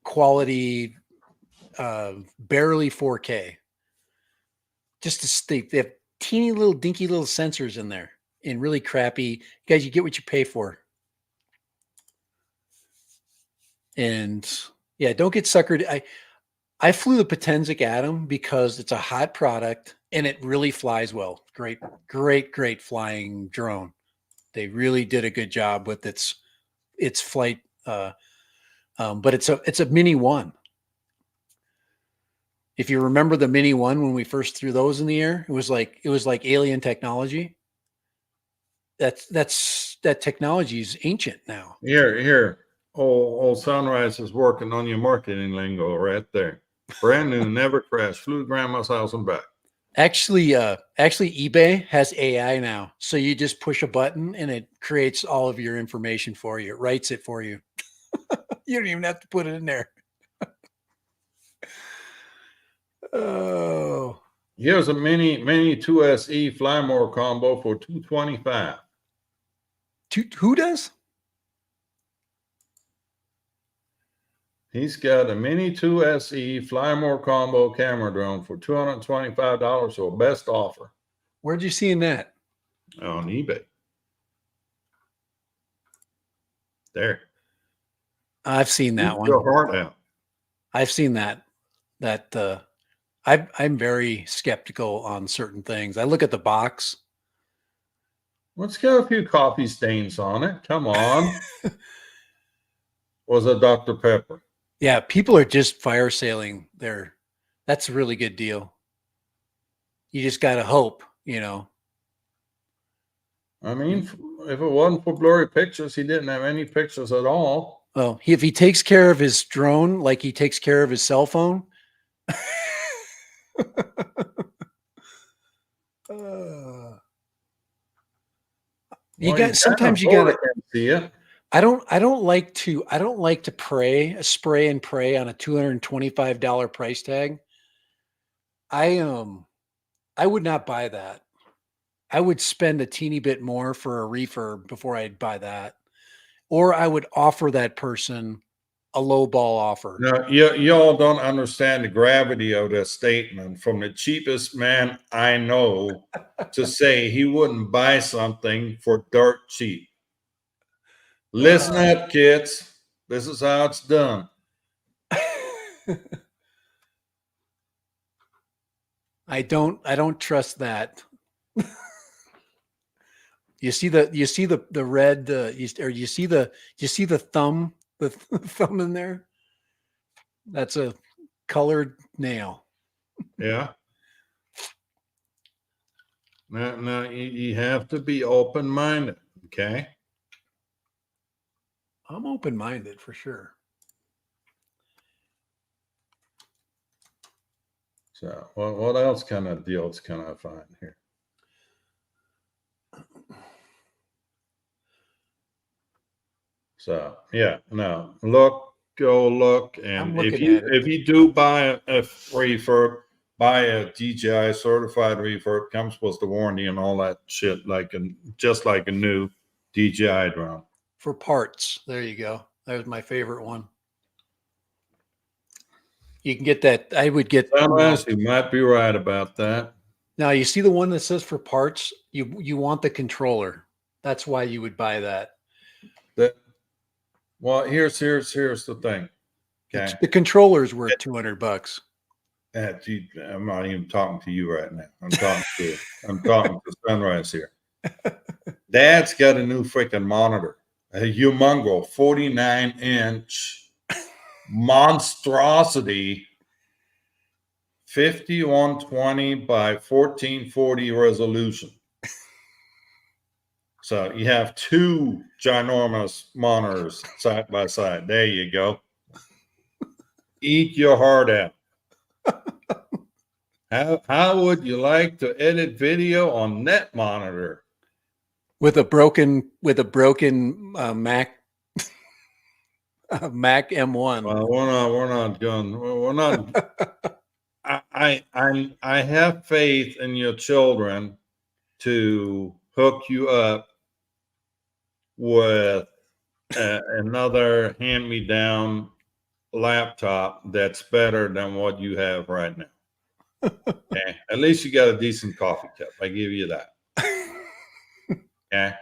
quality, barely 4K. They have teeny little dinky little sensors in there and really crappy. Guys, you get what you pay for. And yeah, don't get suckered. I flew the Potensic Atom because it's a hot product and it really flies well. Great, great, great flying drone. They really did a good job with its flight But it's a Mini One. If you remember the Mini One when we first threw those in the air, it was like alien technology. That technology is ancient now. Here. Old Sunrise is working on your marketing lingo right there. Brand new, never crashed, flew to grandma's house and back. Actually, eBay has AI now. So you just push a button and it creates all of your information for you. It writes it for you. You don't even have to put it in there. Oh, Here's a mini 2SE Flymore combo for $225. who does? He's got a mini 2SE Flymore combo camera drone for $225, so best offer Where'd you see that? on eBay. There. I've seen that Keep one. your heart out. I've seen that. I'm very skeptical on certain things. I look at the box. Let's get a few coffee stains on it. Come on. Was it Dr. Pepper? Yeah, people are just fire sailing there. That's a really good deal. You just got to hope, I mean, if it wasn't for blurry pictures, he didn't have any pictures at all. Well, if he takes care of his drone like he takes care of his cell phone. Sometimes you got to see it. I don't like to spray and pray on a $225 price tag. I would not buy that. I would spend a teeny bit more for a refurb before I'd buy that. Or I would offer that person a low ball offer. No, y'all don't understand the gravity of that statement from the cheapest man I know to say he wouldn't buy something for dirt cheap. Listen up, kids. This is how it's done. I don't trust that. You see the red you see the thumb thumb in there? That's a colored nail. Yeah. Now you have to be open-minded, okay? I'm open-minded for sure. So what else kind of deals can I find here? So yeah, no, go look, and if you do buy a refurb, buy a DJI certified refurb, comes with the warranty and all that shit, just like a new DJI drone. For parts, there you go. That was my favorite one. You can get that. I would get. Sunrise, you might be right about that. Now you see the one that says for parts. You want the controller. That's why you would buy that. Well, here's the thing. Okay, the controller's worth $200. I'm not even talking to you right now. I'm talking to Sunrise here. Dad's got a new freaking monitor, a humongous 49-inch monstrosity, 5120 by 1440 resolution. So you have two ginormous monitors side by side. There you go. Eat your heart out. How would you like to edit video on that monitor? With a broken Mac Mac M1. Well, we're not going. We're not. I have faith in your children to hook you up with another hand-me-down laptop that's better than what you have right now. Okay? At least you got a decent coffee cup. I give you that. Okay.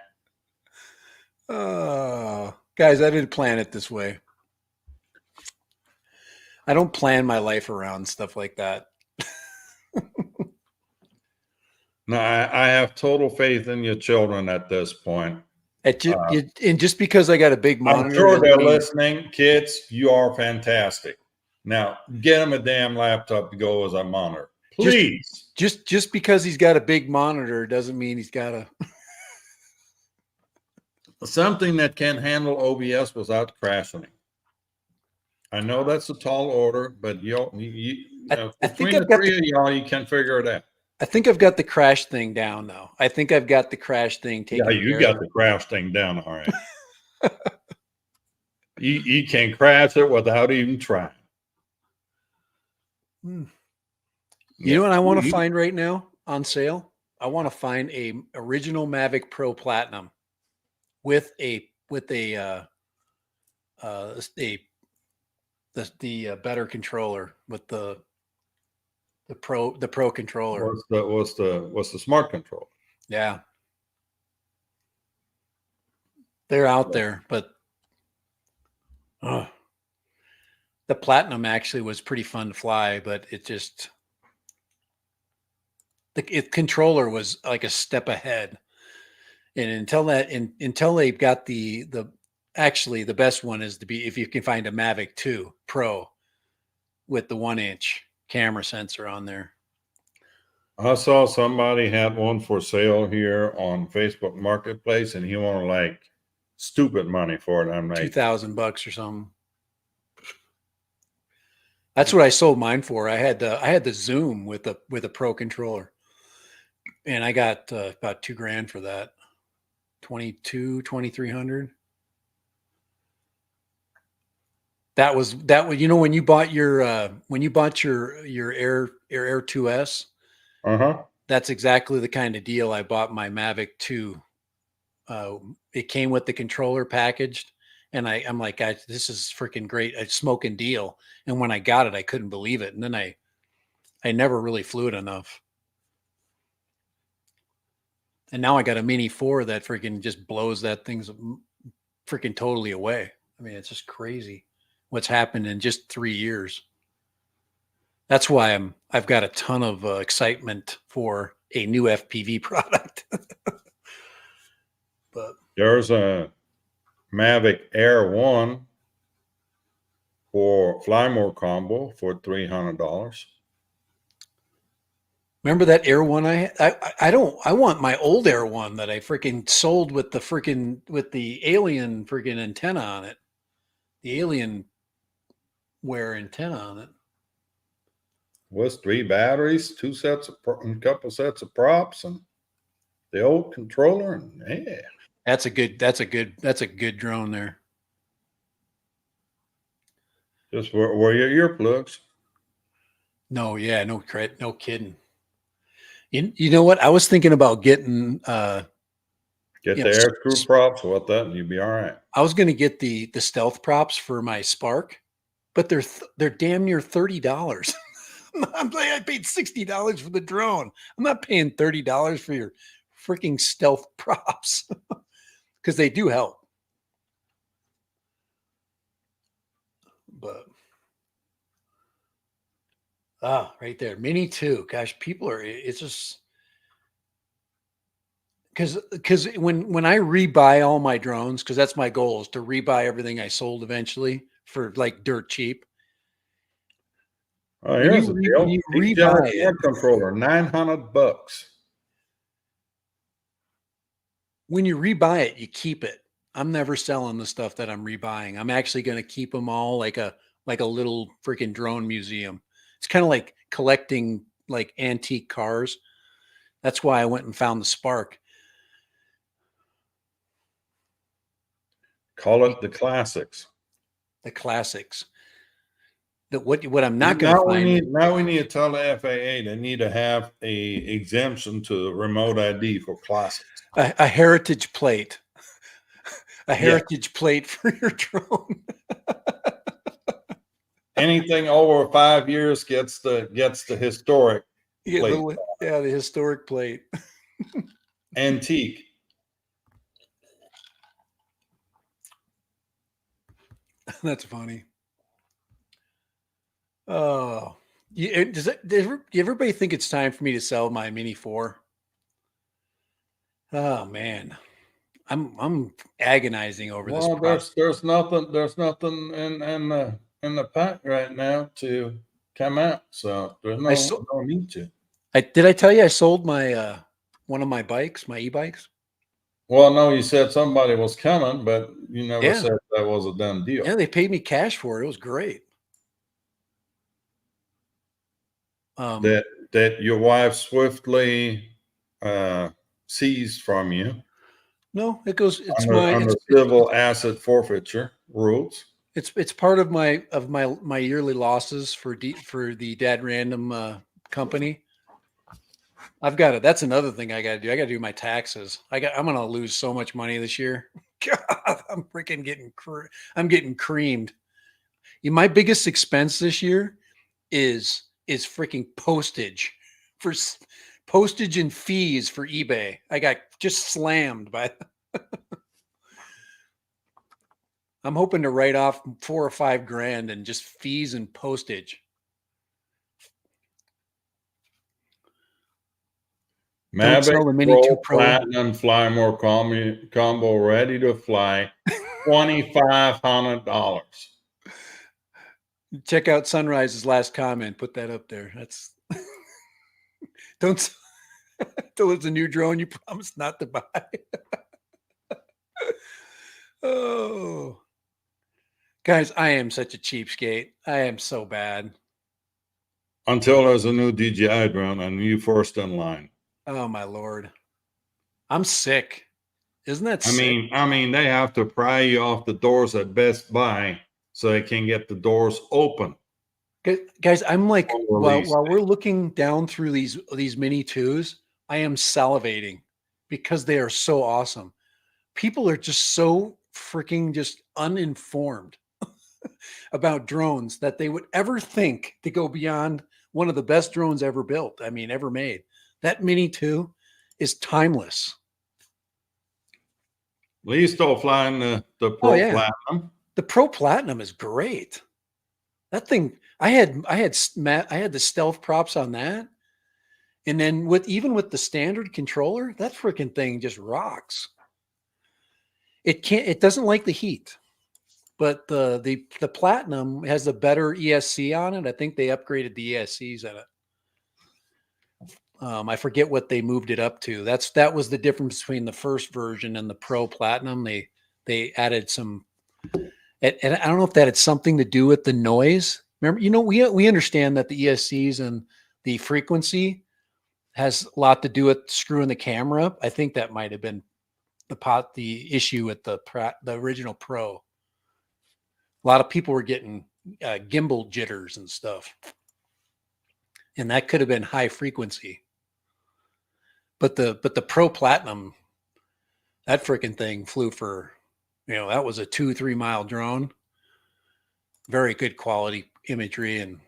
Guys, I didn't plan it this way. I don't plan my life around stuff like that. No, I have total faith in your children at this point. And just because I got a big monitor, I'm sure doesn't they're mean- listening. Kids, you are fantastic. Now, get them a damn laptop to go as a monitor. Please. just because he's got a big monitor doesn't mean he's got a. Something that can handle OBS without crashing. I know that's a tall order, but I think between I've the got three of y'all, you can figure it out. I think I've got the crash thing down though. I think I've got the crash thing taken Yeah, you care got of. the crash thing down, all right. You can crash it without even trying. You Yeah. know what I want to find right now on sale? I want to find a original Mavic Pro Platinum with a better controller with the pro controller. What's the smart control? Yeah. They're out there, but the Platinum actually was pretty fun to fly, but it just the controller was like a step ahead. And until they've got the actually the best one is to be if you can find a Mavic 2 Pro with the 1-inch camera sensor on there. I saw somebody had one for sale here on Facebook Marketplace, and he wanted like stupid money for it. I'm like, $2,000 or something. That's what I sold mine for. I had the Zoom with a Pro controller, and I got about $2,000 for that. 2,300. That was when you bought your Air 2S. That's exactly the kind of deal I bought my Mavic 2. It came with the controller packaged, and I'm like, this is freaking great, a smoking deal. And when I got it, I couldn't believe it. And then I never really flew it enough. And now I got a Mini 4 that freaking just blows that thing's freaking totally away. I mean, it's just crazy what's happened in just 3 years. That's why I've got a ton of excitement for a new FPV product. But there's a Mavic Air 1 for Fly More combo for $300. remember that Air 1 I want my old Air 1 that I freaking sold with the alien freaking antenna on it. The alien wear antenna on it. With 3 batteries, 2 sets of a couple sets of props, and the old controller, and yeah. That's a good drone there. Just wear your earplugs. No, yeah, no kidding. You know what? I was thinking about getting Get the air screw props with that, and you'll be all right. I was going to get the stealth props for my Spark, but they're damn near $30. I'm like, I paid $60 for the drone. I'm not paying $30 for your freaking stealth props because they do help. But right there, Mini 2. Gosh, it's just because when I rebuy all my drones, because that's my goal is to rebuy everything I sold eventually for like dirt cheap. Oh, here's the deal. When you Big rebuy giant controller, $900. When you rebuy it, you keep it. I'm never selling the stuff that I'm rebuying. I'm actually going to keep them all like a little freaking drone museum. It's kind of like collecting like antique cars. That's why I went and found the Spark. Call it the classics. The classics. What I'm not going to find. Now we need to tell the FAA they need to have a exemption to remote ID for classics. A heritage plate. A heritage plate for your drone. Anything over 5 years gets the historic plate. The historic plate. Antique. That's funny. Oh, does everybody think it's time for me to sell my Mini 4? Oh man, I'm agonizing over this Well, problem. there's nothing in the pack right now to come out, so there's I so no need to. did I tell you I sold my one of my bikes, my e-bikes? Well, no, you said somebody was coming, but you never Yeah. said that was a done deal. Yeah, they paid me cash for it. It was great. That your wife swiftly seized from you No, it goes. It's my. under civil asset forfeiture rules. It's part of my yearly losses for for the Dad Random company. I've got it. That's another thing I got to do. I got to do my taxes. I'm going to lose so much money this year. God, I'm freaking I'm getting creamed. My biggest expense this year is freaking postage for postage and fees for eBay. I got just slammed by. I'm hoping to write off 4 or 5 grand and just fees and postage. Don't Mavic sell the Mini 2 Pro Pro. Platinum Fly More combo ready to fly, $2,500. Check out Sunrise's last comment. Put that up there. That's don't till it's a new drone you promised not to buy. Oh, guys, I am such a cheapskate. I am so bad. Until there's a new DJI drone and you first in line. Oh my Lord. I'm sick. Isn't that sick? I mean, they have to pry you off the doors at Best Buy so they can get the doors open. Guys, I'm like, while Release we're looking down through these Mini 2s, I am salivating because they are so awesome. People are just so freaking just uninformed about drones that they would ever think to go beyond one of the best drones ever built. I mean, ever made. That Mini 2 is timeless. Lee still flying the Pro Platinum. The Pro Platinum is great. That thing, I had the stealth props on that. And then even with the standard controller, that freaking thing just rocks. It doesn't like the heat. But the Platinum has a better ESC on it. I think they upgraded the ESCs in it. I forget what they moved it up to. That was the difference between the first version and the Pro Platinum. They added some, and I don't know if that had something to do with the noise. Remember, we understand that the ESCs and the frequency has a lot to do with screwing the camera up. I think that might have been the issue with the original Pro. A lot of people were getting gimbal jitters and stuff. And that could have been high frequency. But the Pro Platinum, that freaking thing flew for, that was a 2-3 mile drone. Very good quality imagery and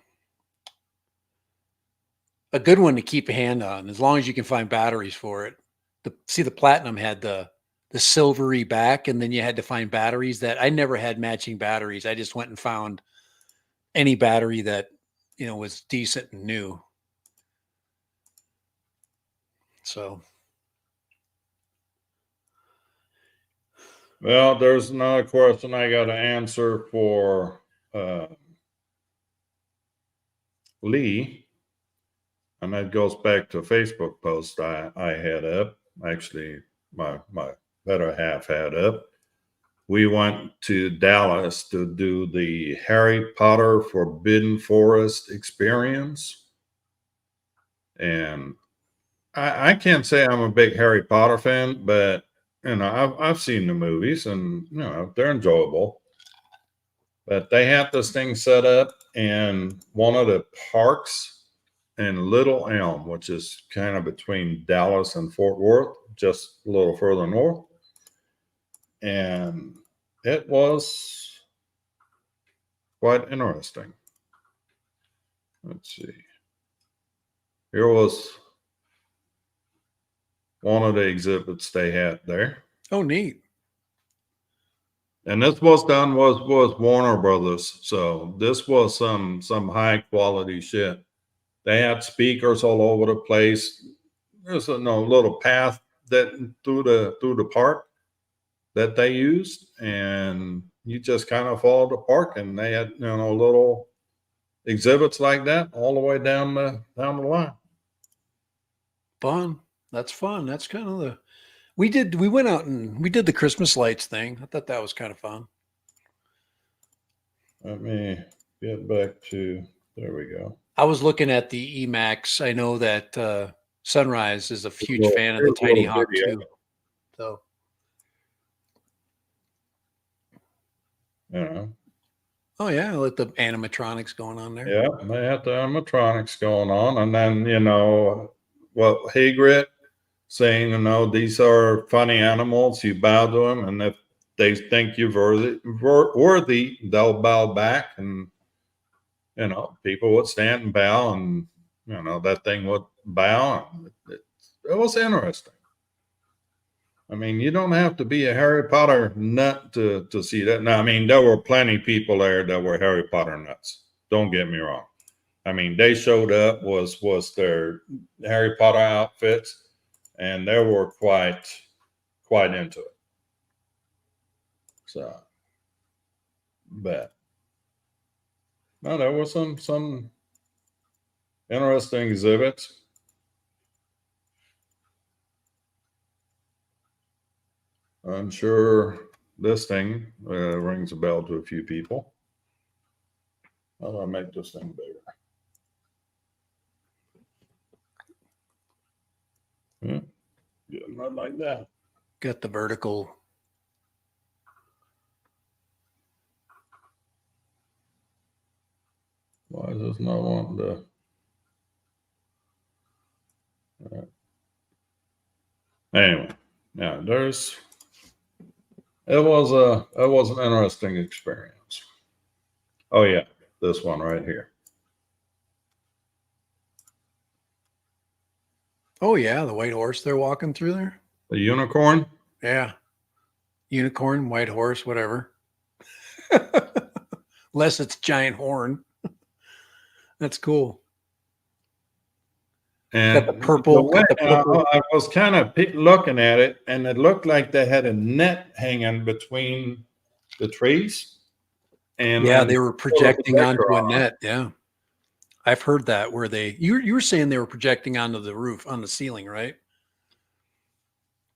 a good one to keep a hand on as long as you can find batteries for it. The Platinum had the silvery back, and then you had to find batteries that I never had matching batteries. I just went and found any battery that, was decent and new. So. Well, there's another question I got to answer for Lee. And that goes back to a Facebook post I had up. Actually, my better half had up. We went to Dallas to do the Harry Potter Forbidden Forest experience. And I can't say I'm a big Harry Potter fan, but I've seen the movies and they're enjoyable. But they had this thing set up in one of the parks in Little Elm, which is kind of between Dallas and Fort Worth, just a little further north. And it was quite interesting. Let's see. Here was one of the exhibits they had there. Oh, neat. And this was done was Warner Brothers. So this was some high quality shit. They had speakers all over the place. There's a little path that through the park. that they used, and you just kind of follow the park, and they had, little exhibits like that all the way down the line. Fun. That's fun. That's kind of the we went out and we did the Christmas lights thing. I thought that was kind of fun. Let me get back to, there we go. I was looking at the Emacs. I know that Sunrise is a huge Well, fan of the here's a Tiny little Hawk video. too. So oh yeah, let the animatronics going on there. Yeah, they had the animatronics going on, and then Hagrid saying, these are funny animals. You bow to them, and if they think you're worthy, they'll bow back, and people would stand and bow, and that thing would bow. And it was interesting. I mean, you don't have to be a Harry Potter nut to see that. Now, I mean, there were plenty of people there that were Harry Potter nuts. Don't get me wrong. I mean, they showed up was their Harry Potter outfits, and they were quite into it. So, but no, there was some interesting exhibits. I'm sure this thing rings a bell to a few people. How do I make this thing bigger? Yeah, not like that. Got the vertical. Why is this not wanting to? Anyway, yeah, it was an interesting experience. Oh yeah, this one right here. Oh yeah, the white horse they're walking through there. The unicorn. Yeah, unicorn, white horse, whatever. Unless it's giant horn. That's cool. And got the purple. I was kind of looking at it, and it looked like they had a net hanging between the trees. And yeah, they were projecting onto a net. Yeah, I've heard that where you were saying they were projecting onto the roof, on the ceiling, right?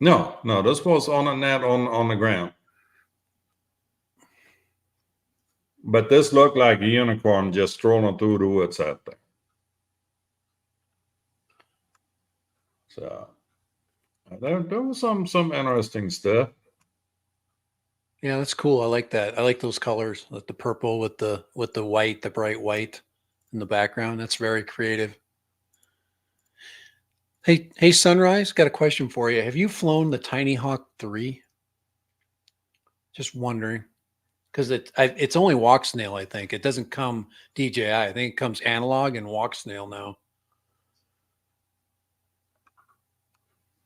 No, this was on a net on the ground. But this looked like a unicorn just strolling through the woods out there. So there was some interesting stuff. Yeah, that's cool. I like that. I like those colors, like the purple with the white, the bright white in the background. That's very creative. Hey, Sunrise, got a question for you. Have you flown the Tiny Hawk 3? Just wondering, because it's only walk snail. I think it doesn't come DJI. I think it comes analog and walk snail now.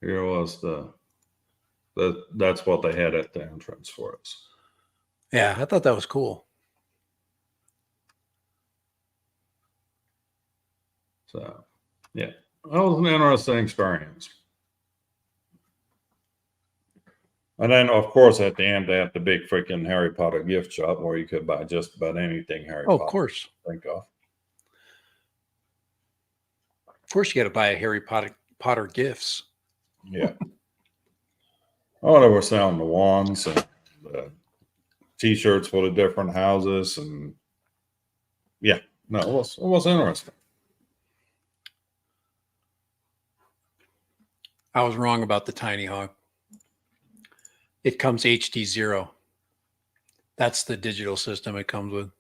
Here was that's what they had at the entrance for us. Yeah, I thought that was cool. So, yeah, that was an interesting experience. And then, of course, at the end, they had the big freaking Harry Potter gift shop where you could buy just about anything Harry Potter. Of course. Think of. Of course, you got to buy a Harry Potter gifts. Yeah. Oh, they were selling the wands and the T-shirts for the different houses, and yeah, no, it was interesting. I was wrong about the Tiny Hawk. It comes HD 0. That's the digital system it comes with.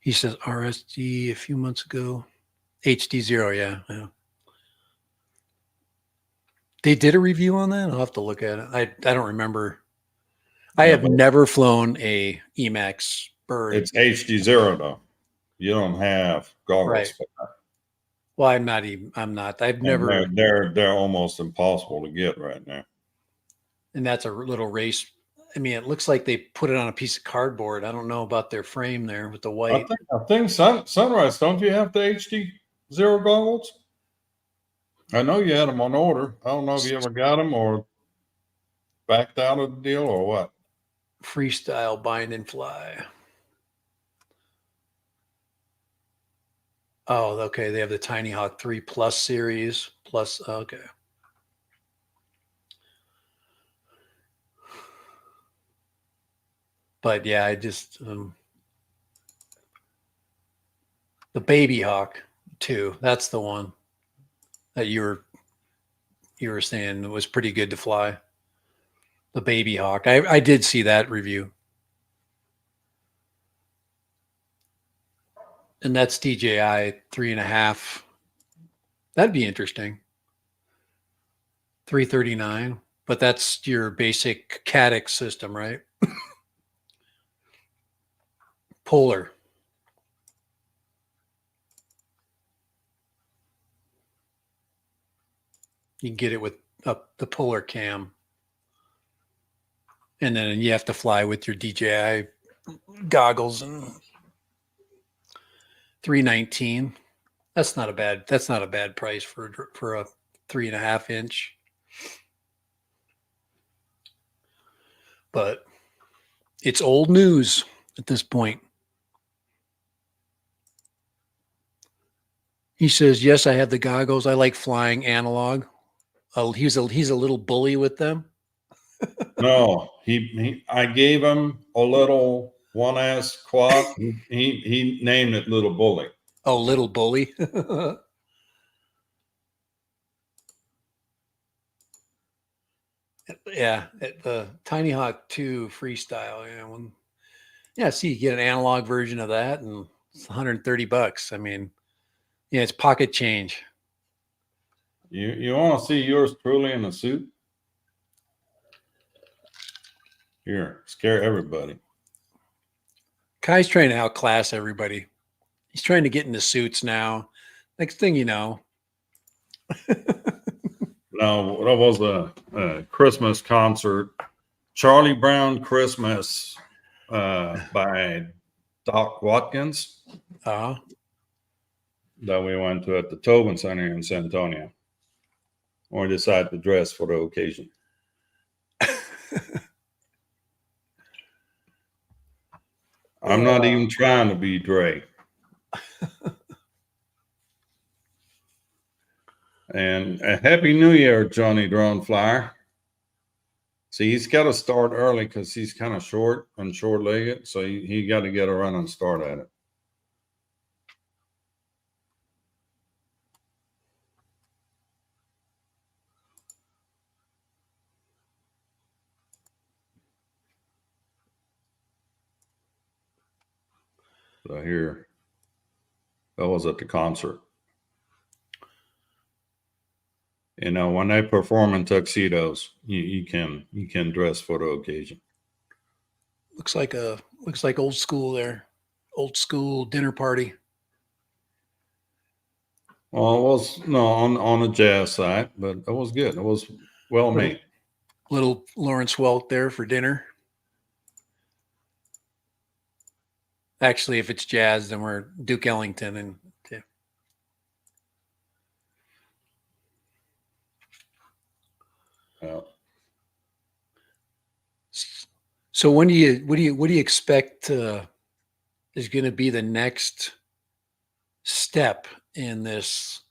He says RSD a few months ago. HD 0, yeah. They did a review on that? I'll have to look at it. I don't remember. I have never flown a Emacs bird. It's HD 0 though. You don't have goggles. Right. Well, I'm not. I've never. They're almost impossible to get right now. And that's a little race. I mean, it looks like they put it on a piece of cardboard. I don't know about their frame there with the white. I think Sunrise, don't you have the HD 0 goggles? I know you had them on order. I don't know if you ever got them or. backed out of the deal or what? Freestyle bind and fly. Oh, okay. They have the Tiny Hawk 3 Plus series. Plus, okay. But yeah, I just the Baby Hawk 2. That's the one that you were saying it was pretty good to fly. The Baby Hawk. I did see that review. And that's DJI 3.5. That'd be interesting. 339, but that's your basic Cadix system, right? Polar. You can get it with the Polar cam. And then you have to fly with your DJI goggles and 319. That's not a bad price for a 3.5 inch. But it's old news at this point. He says, "Yes, I have the goggles. I like flying analog." He's a little bully with them. No, I gave him a little 1S quad. He named it Little Bully. Oh, little bully. Yeah, the Tiny Hawk 2 Freestyle. Yeah, see, you get an analog version of that, and it's $130. I mean, yeah, it's pocket change. You want to see yours truly in a suit? Here, scare everybody. Kai's trying to outclass everybody. He's trying to get into suits now. Next thing you know. No, that was a Christmas concert. Charlie Brown Christmas by Doc Watkins Uh-huh. that we went to at the Tobin Center in San Antonio. We decided to dress for the occasion. I'm not even trying to be Dre. And a Happy New Year, Johnny Drone Flyer. See, he's got to start early because he's kind of short and short-legged, so he got to get a running start at it. So here, that was at the concert. You know, when they perform in tuxedos, you can dress for the occasion. Looks like old school there. Old school dinner party. Well, it was on the jazz side, but it was good. It was well made. Little Lawrence Welk there for dinner. Actually, if it's jazz, then we're Duke Ellington and yeah. So what do you expect is going to be the next step in this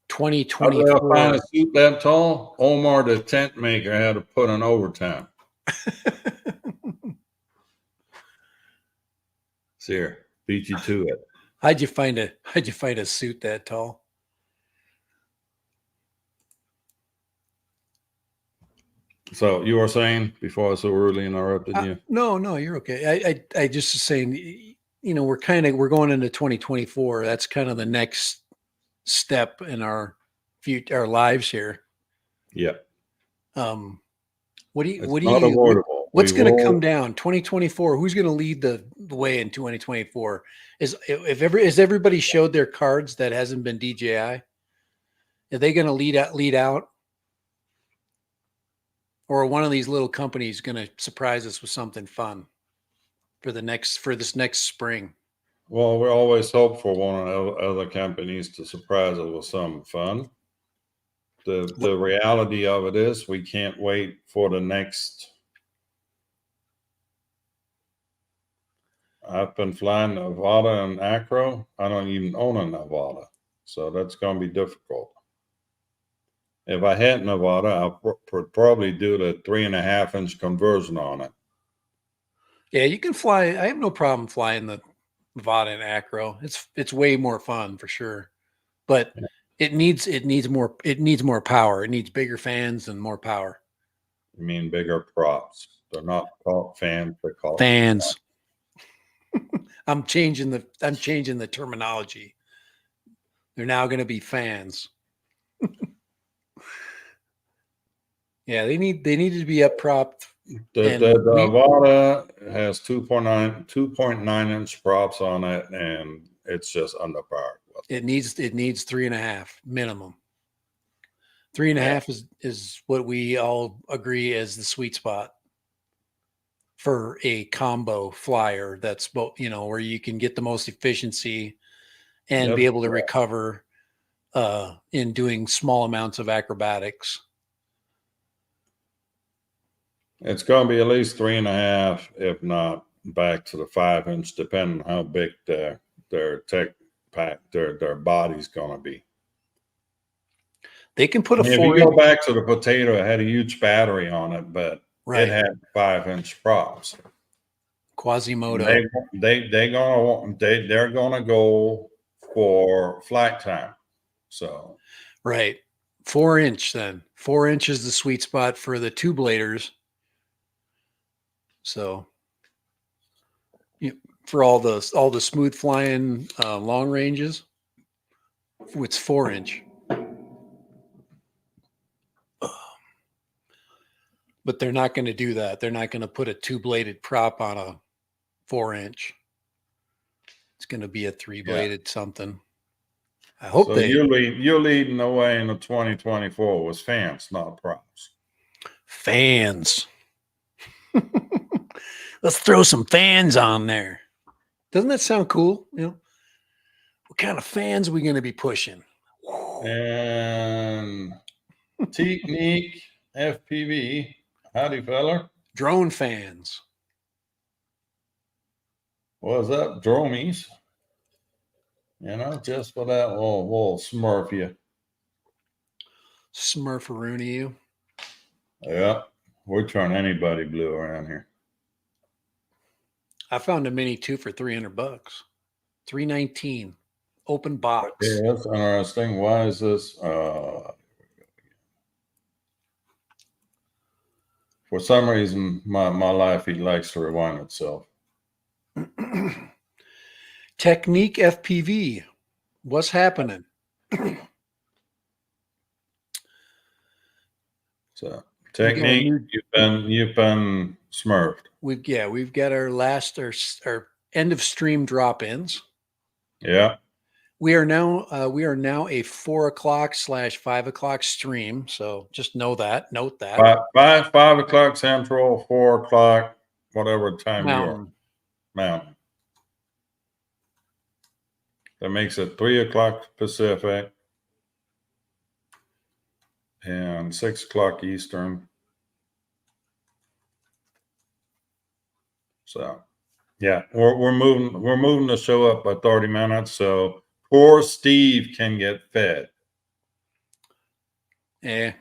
2024? Find a suit that tall. Omar, the tent maker, had to put in overtime. See here, beat you to it. How'd you find a suit that tall? So you were saying before I so rudely interrupted you? No, you're okay. I just was saying, you know, we're going into 2024. That's kind of the next step in our lives here. Yeah. What do you avoidable. What's going to come down 2024? Who's going to lead the way in 2024? Is everybody showed their cards that hasn't been DJI? Are they going to lead out? Or one of these little companies going to surprise us with something fun for this next spring? Well, we always hope for one of the other companies to surprise us with something fun. the reality of it is we can't wait for the next. I've been flying Nevada and Acro. I don't even own a Nevada, so that's going to be difficult. If I had Nevada, I would probably do the 3.5-inch conversion on it. Yeah, you can fly. I have no problem flying the Nevada and Acro. It's way more fun for sure. But it needs more power. It needs bigger fans and more power. I mean, bigger props. They're not called fans. They're called Fans. I'm changing the terminology. They're now going to be fans. Yeah, they needed to be up propped. The Nevada has 2.9-inch props on it, and it's just underpowered. It needs 3.5 minimum. 3.5 is what we all agree is the sweet spot for a combo flyer. That's both, where you can get the most efficiency and be able to recover in doing small amounts of acrobatics. It's going to be at least 3.5, if not back to the 5-inch, depending on how big their tech pack, their body's going to be. They can put if you go back to the potato, it had a huge battery on it, but it had 5-inch props. Quasimodo. They're gonna go for flight time. So 4-inch then. 4-inch is the sweet spot for the two bladers. So for all the smooth flying long ranges, it's 4-inch. But they're not going to do that. They're not going to put a 2-bladed prop on a 4-inch. It's going to be a 3-bladed something. I hope you're leading the way in the 2024 was fans, not props. Fans. Let's throw some fans on there. Doesn't that sound cool? What kind of fans are we going to be pushing? And Technique FPV. Howdy, fella. Drone fans. What's up, dromies? Just for that little smurf you. Smurfaroonie you. Yeah, we'll turn anybody blue around here. I found a Mini 2 for $300. $319. Open box. Yeah, that's interesting. Why is this? For some reason, my life, he likes to rewind itself. Technique FPV. What's happening? So Technique, you've been smurfed. We've got our our end of stream drop-ins. Yeah. We are now a 4:00/5 o'clock stream. So just note that. 5 o'clock Central, 4 o'clock, whatever time Mountain. you are. Mountain. That makes it 3 o'clock Pacific and 6 o'clock Eastern. So yeah, we're moving the show up by 30 minutes. So poor Steve can get fed. Yeah.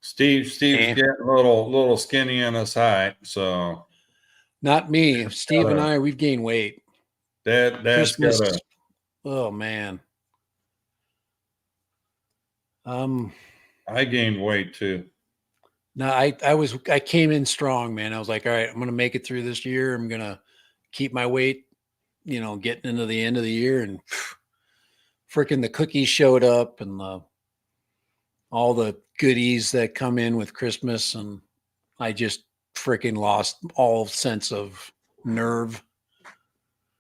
Steve's getting a little skinny in his height. So not me. Steve and I, we've gained weight. That's Christmas. Oh man. I gained weight too. No, I came in strong, man. I was like, all right, I'm gonna make it through this year. I'm gonna keep my weight, getting into the end of the year, and freaking the cookies showed up and all the goodies that come in with Christmas, and I just freaking lost all sense of nerve.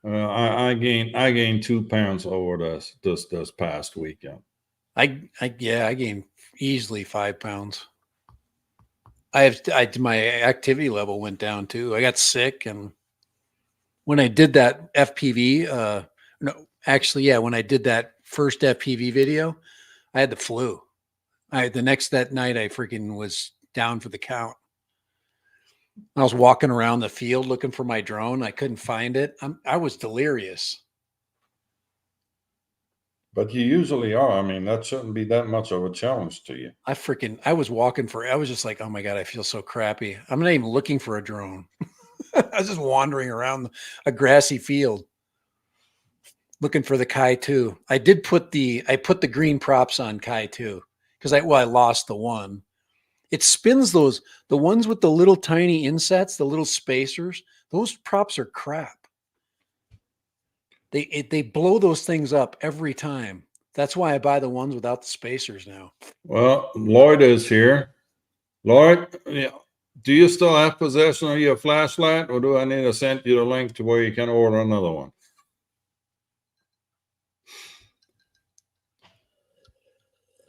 I gained 2 pounds over this past weekend. I gained easily 5 pounds. My activity level went down too. I got sick, and when I did that FPV, when I did that first FPV video, I had the flu. That night I freaking was down for the count. I was walking around the field looking for my drone. I couldn't find it. I was delirious. But you usually are. I mean, that shouldn't be that much of a challenge to you. I was just like, oh my God, I feel so crappy. I'm not even looking for a drone. I was just wandering around a grassy field looking for the Kai 2. I put the green props on Kai 2 because I lost the one. It spins the ones with the little tiny insets, the little spacers. Those props are crap. They blow those things up every time. That's why I buy the ones without the spacers now. Well, Lloyd is here. Lloyd, yeah. Do you still have possession of your flashlight, or do I need to send you the link to where you can order another one?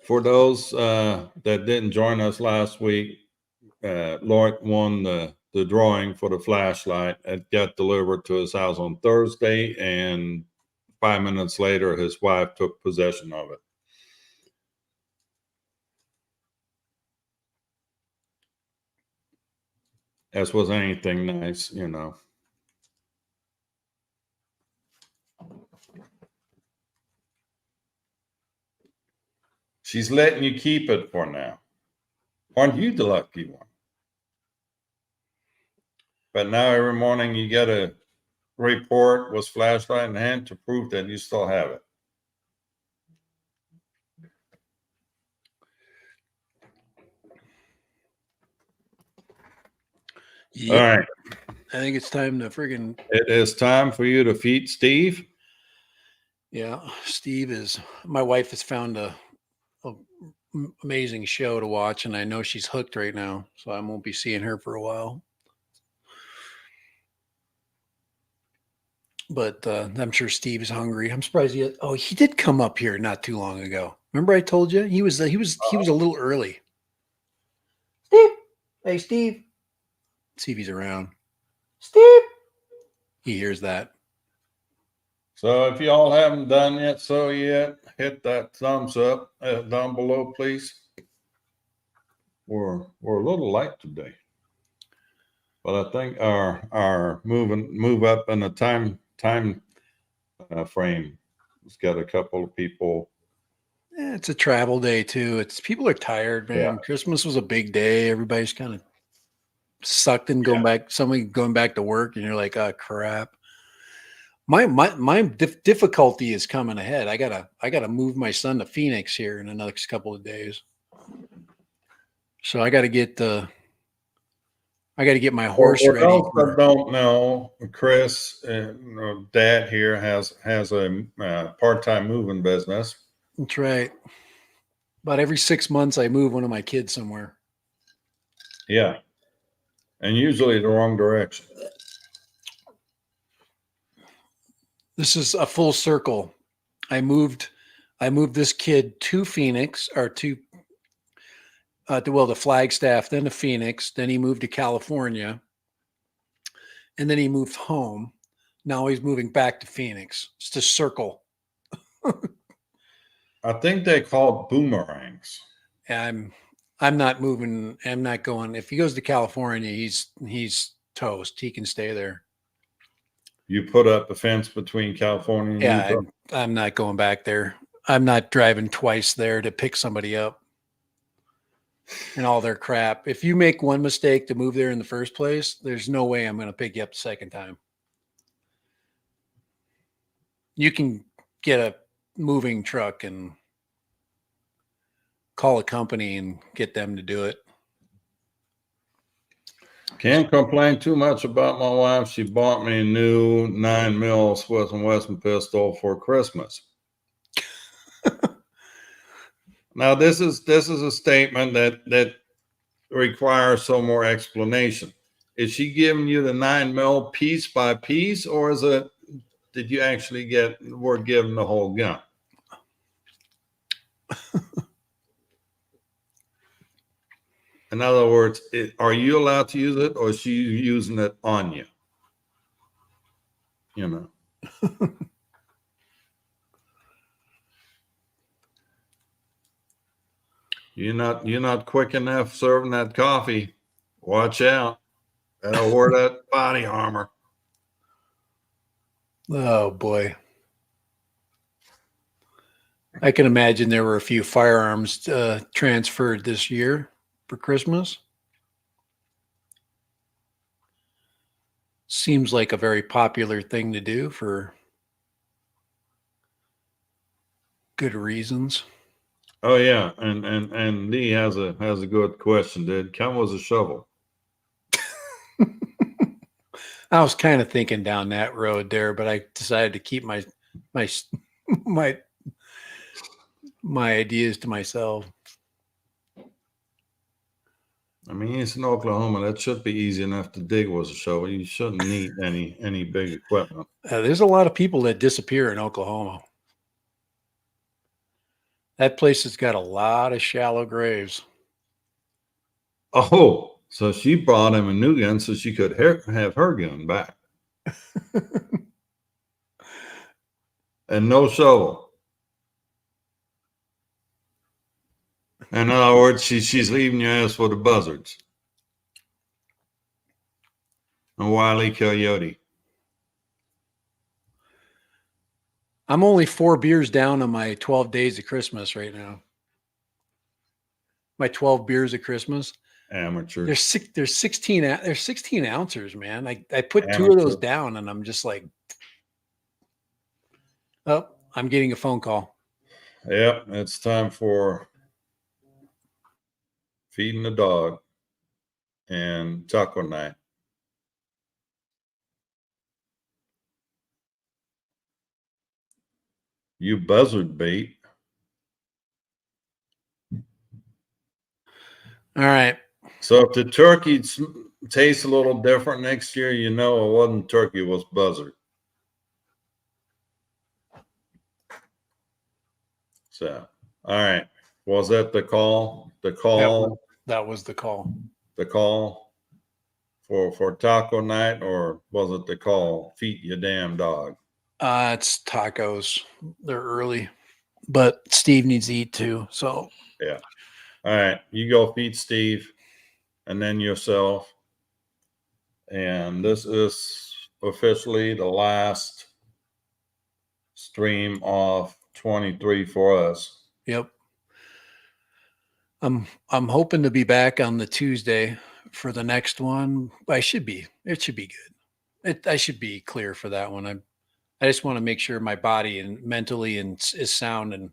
For those that didn't join us last week, Lloyd won the drawing for the flashlight. It got delivered to his house on Thursday, and 5 minutes later, his wife took possession of it. As was anything nice, you know. She's letting you keep it for now. Aren't you the lucky one? But now every morning you get a report with flashlight in hand to prove that you still have it. Yep. All right. I think it's time to friggin'. It is time for you to feed Steve. Yeah, my wife has found a amazing show to watch, and I know she's hooked right now, so I won't be seeing her for a while. But I'm sure Steve is hungry. I'm surprised he did come up here not too long ago. Remember I told you he was a little early. Steve, hey Steve, let's see if he's around. Steve, he hears that. So if y'all haven't done so yet, hit that thumbs up down below, please. We're a little light today, but I think our move up in the time frame has got a couple of people. It's a travel day too. People are tired, man. Yeah. Christmas was a big day. Everybody's kind of sucked in going back. Somebody going back to work, and you're like, oh crap. My difficulty is coming ahead. I gotta move my son to Phoenix here in the next couple of days. So I gotta get my horse For ready. those that don't know, Chris, Dad here has a part-time moving business. That's right. About every 6 months, I move one of my kids somewhere. Yeah, and usually the wrong direction. This is a full circle. I moved this kid to Phoenix, or to Flagstaff, then to Phoenix, then he moved to California, and then he moved home. Now he's moving back to Phoenix. It's a circle. I think they call boomerangs. I'm not moving. I'm not going. If he goes to California, he's toast. He can stay there. You put up a fence between California and Utah? I'm not going back there. I'm not driving twice there to pick somebody up and all their crap. If you make one mistake to move there in the first place, there's no way I'm going to pick you up the second time. You can get a moving truck and call a company and get them to do it. Can't complain too much about my wife. She bought me a new 9mm Smith & Wesson pistol for Christmas. Now, this is a statement that requires some more explanation. Is she giving you the 9mm piece by piece, or did you actually were given the whole gun? In other words, are you allowed to use it, or is she using it on you? You know. You're not quick enough serving that coffee. Watch out. Gotta wear that body armor. Oh boy. I can imagine there were a few firearms transferred this year for Christmas. Seems like a very popular thing to do for good reasons. Oh yeah, and Lee has a good question. Did come with a shovel? I was kind of thinking down that road there, but I decided to keep my my my ideas to myself. I mean, it's in Oklahoma. That should be easy enough to dig with a shovel. You shouldn't need any big equipment. There's a lot of people that disappear in Oklahoma. That place has got a lot of shallow graves. Oh, so she brought him a new gun so she could have her gun back. And no shovel. In other words, she's leaving your ass for the buzzards. A wily coyote. I'm only 4 beers down on my 12 days of Christmas right now. My 12 beers of Christmas. Amateur. There's 16 ounces, man. I put 2 of those down and I'm just like, oh, I'm getting a phone call. Yep, it's time for feeding the dog and taco night. You buzzard bait. All right. So if the turkey tastes a little different next year, you know it wasn't turkey, it was buzzard. So, all right. Was that the call? The call? That was the call. The call for taco night, or was it the call feed your damn dog? It's tacos. They're early, but Steve needs to eat too. So yeah. All right, you go feed Steve, and then yourself. And this is officially the last stream of 23 for us. Yep. I'm hoping to be back on the Tuesday for the next one. It should be good. I should be clear for that one. I just want to make sure my body and mentally is sound, and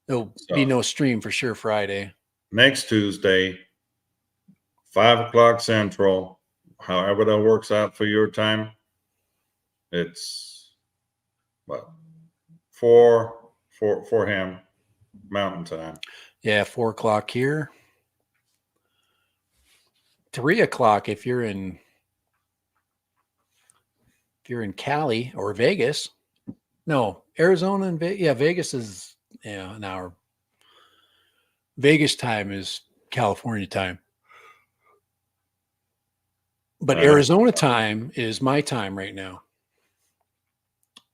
there'll be no stream for sure Friday. Next Tuesday, 5:00 Central, however that works out for your time. It's what, 4 for him Mountain Time. Yeah, 4:00 here. 3:00 if you're in Cali or Vegas. No, Arizona and Vegas. Yeah, Vegas is an hour. Vegas time is California time. But Arizona time is my time right now.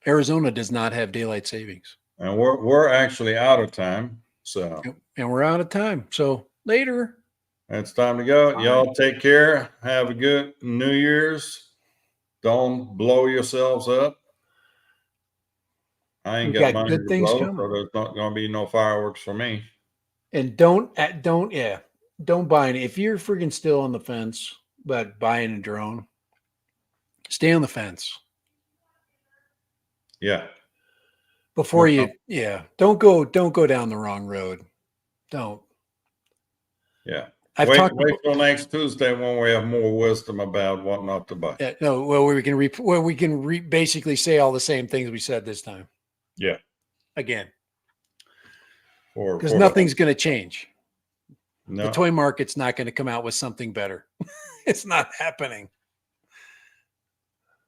Arizona does not have daylight savings. And we're actually out of time. So and we're out of time. So later. It's time to go. Y'all take care. Have a good New Year's. Don't blow yourselves up. I ain't got money to blow, so there's not going to be no fireworks for me. And don't buy any. If you're freaking still on the fence about buying a drone, stay on the fence. Yeah. Before don't go down the wrong road. Don't. Yeah. Wait till next Tuesday when we have more wisdom about what not to buy. Yeah, no, well, we can basically say all the same things we said this time. Yeah. Again. Because nothing's going to change. No. The toy market's not going to come out with something better. It's not happening.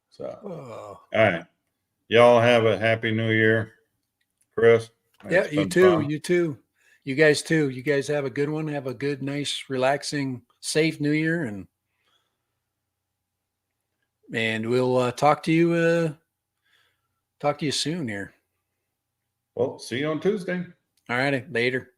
So, all right. Y'all have a happy New Year. Chris? Yeah, you too. Fun. You too. You guys too. You guys have a good one. Have a good, nice, relaxing, safe New Year, and we'll talk to you soon here. Well, see you on Tuesday. All righty. Later.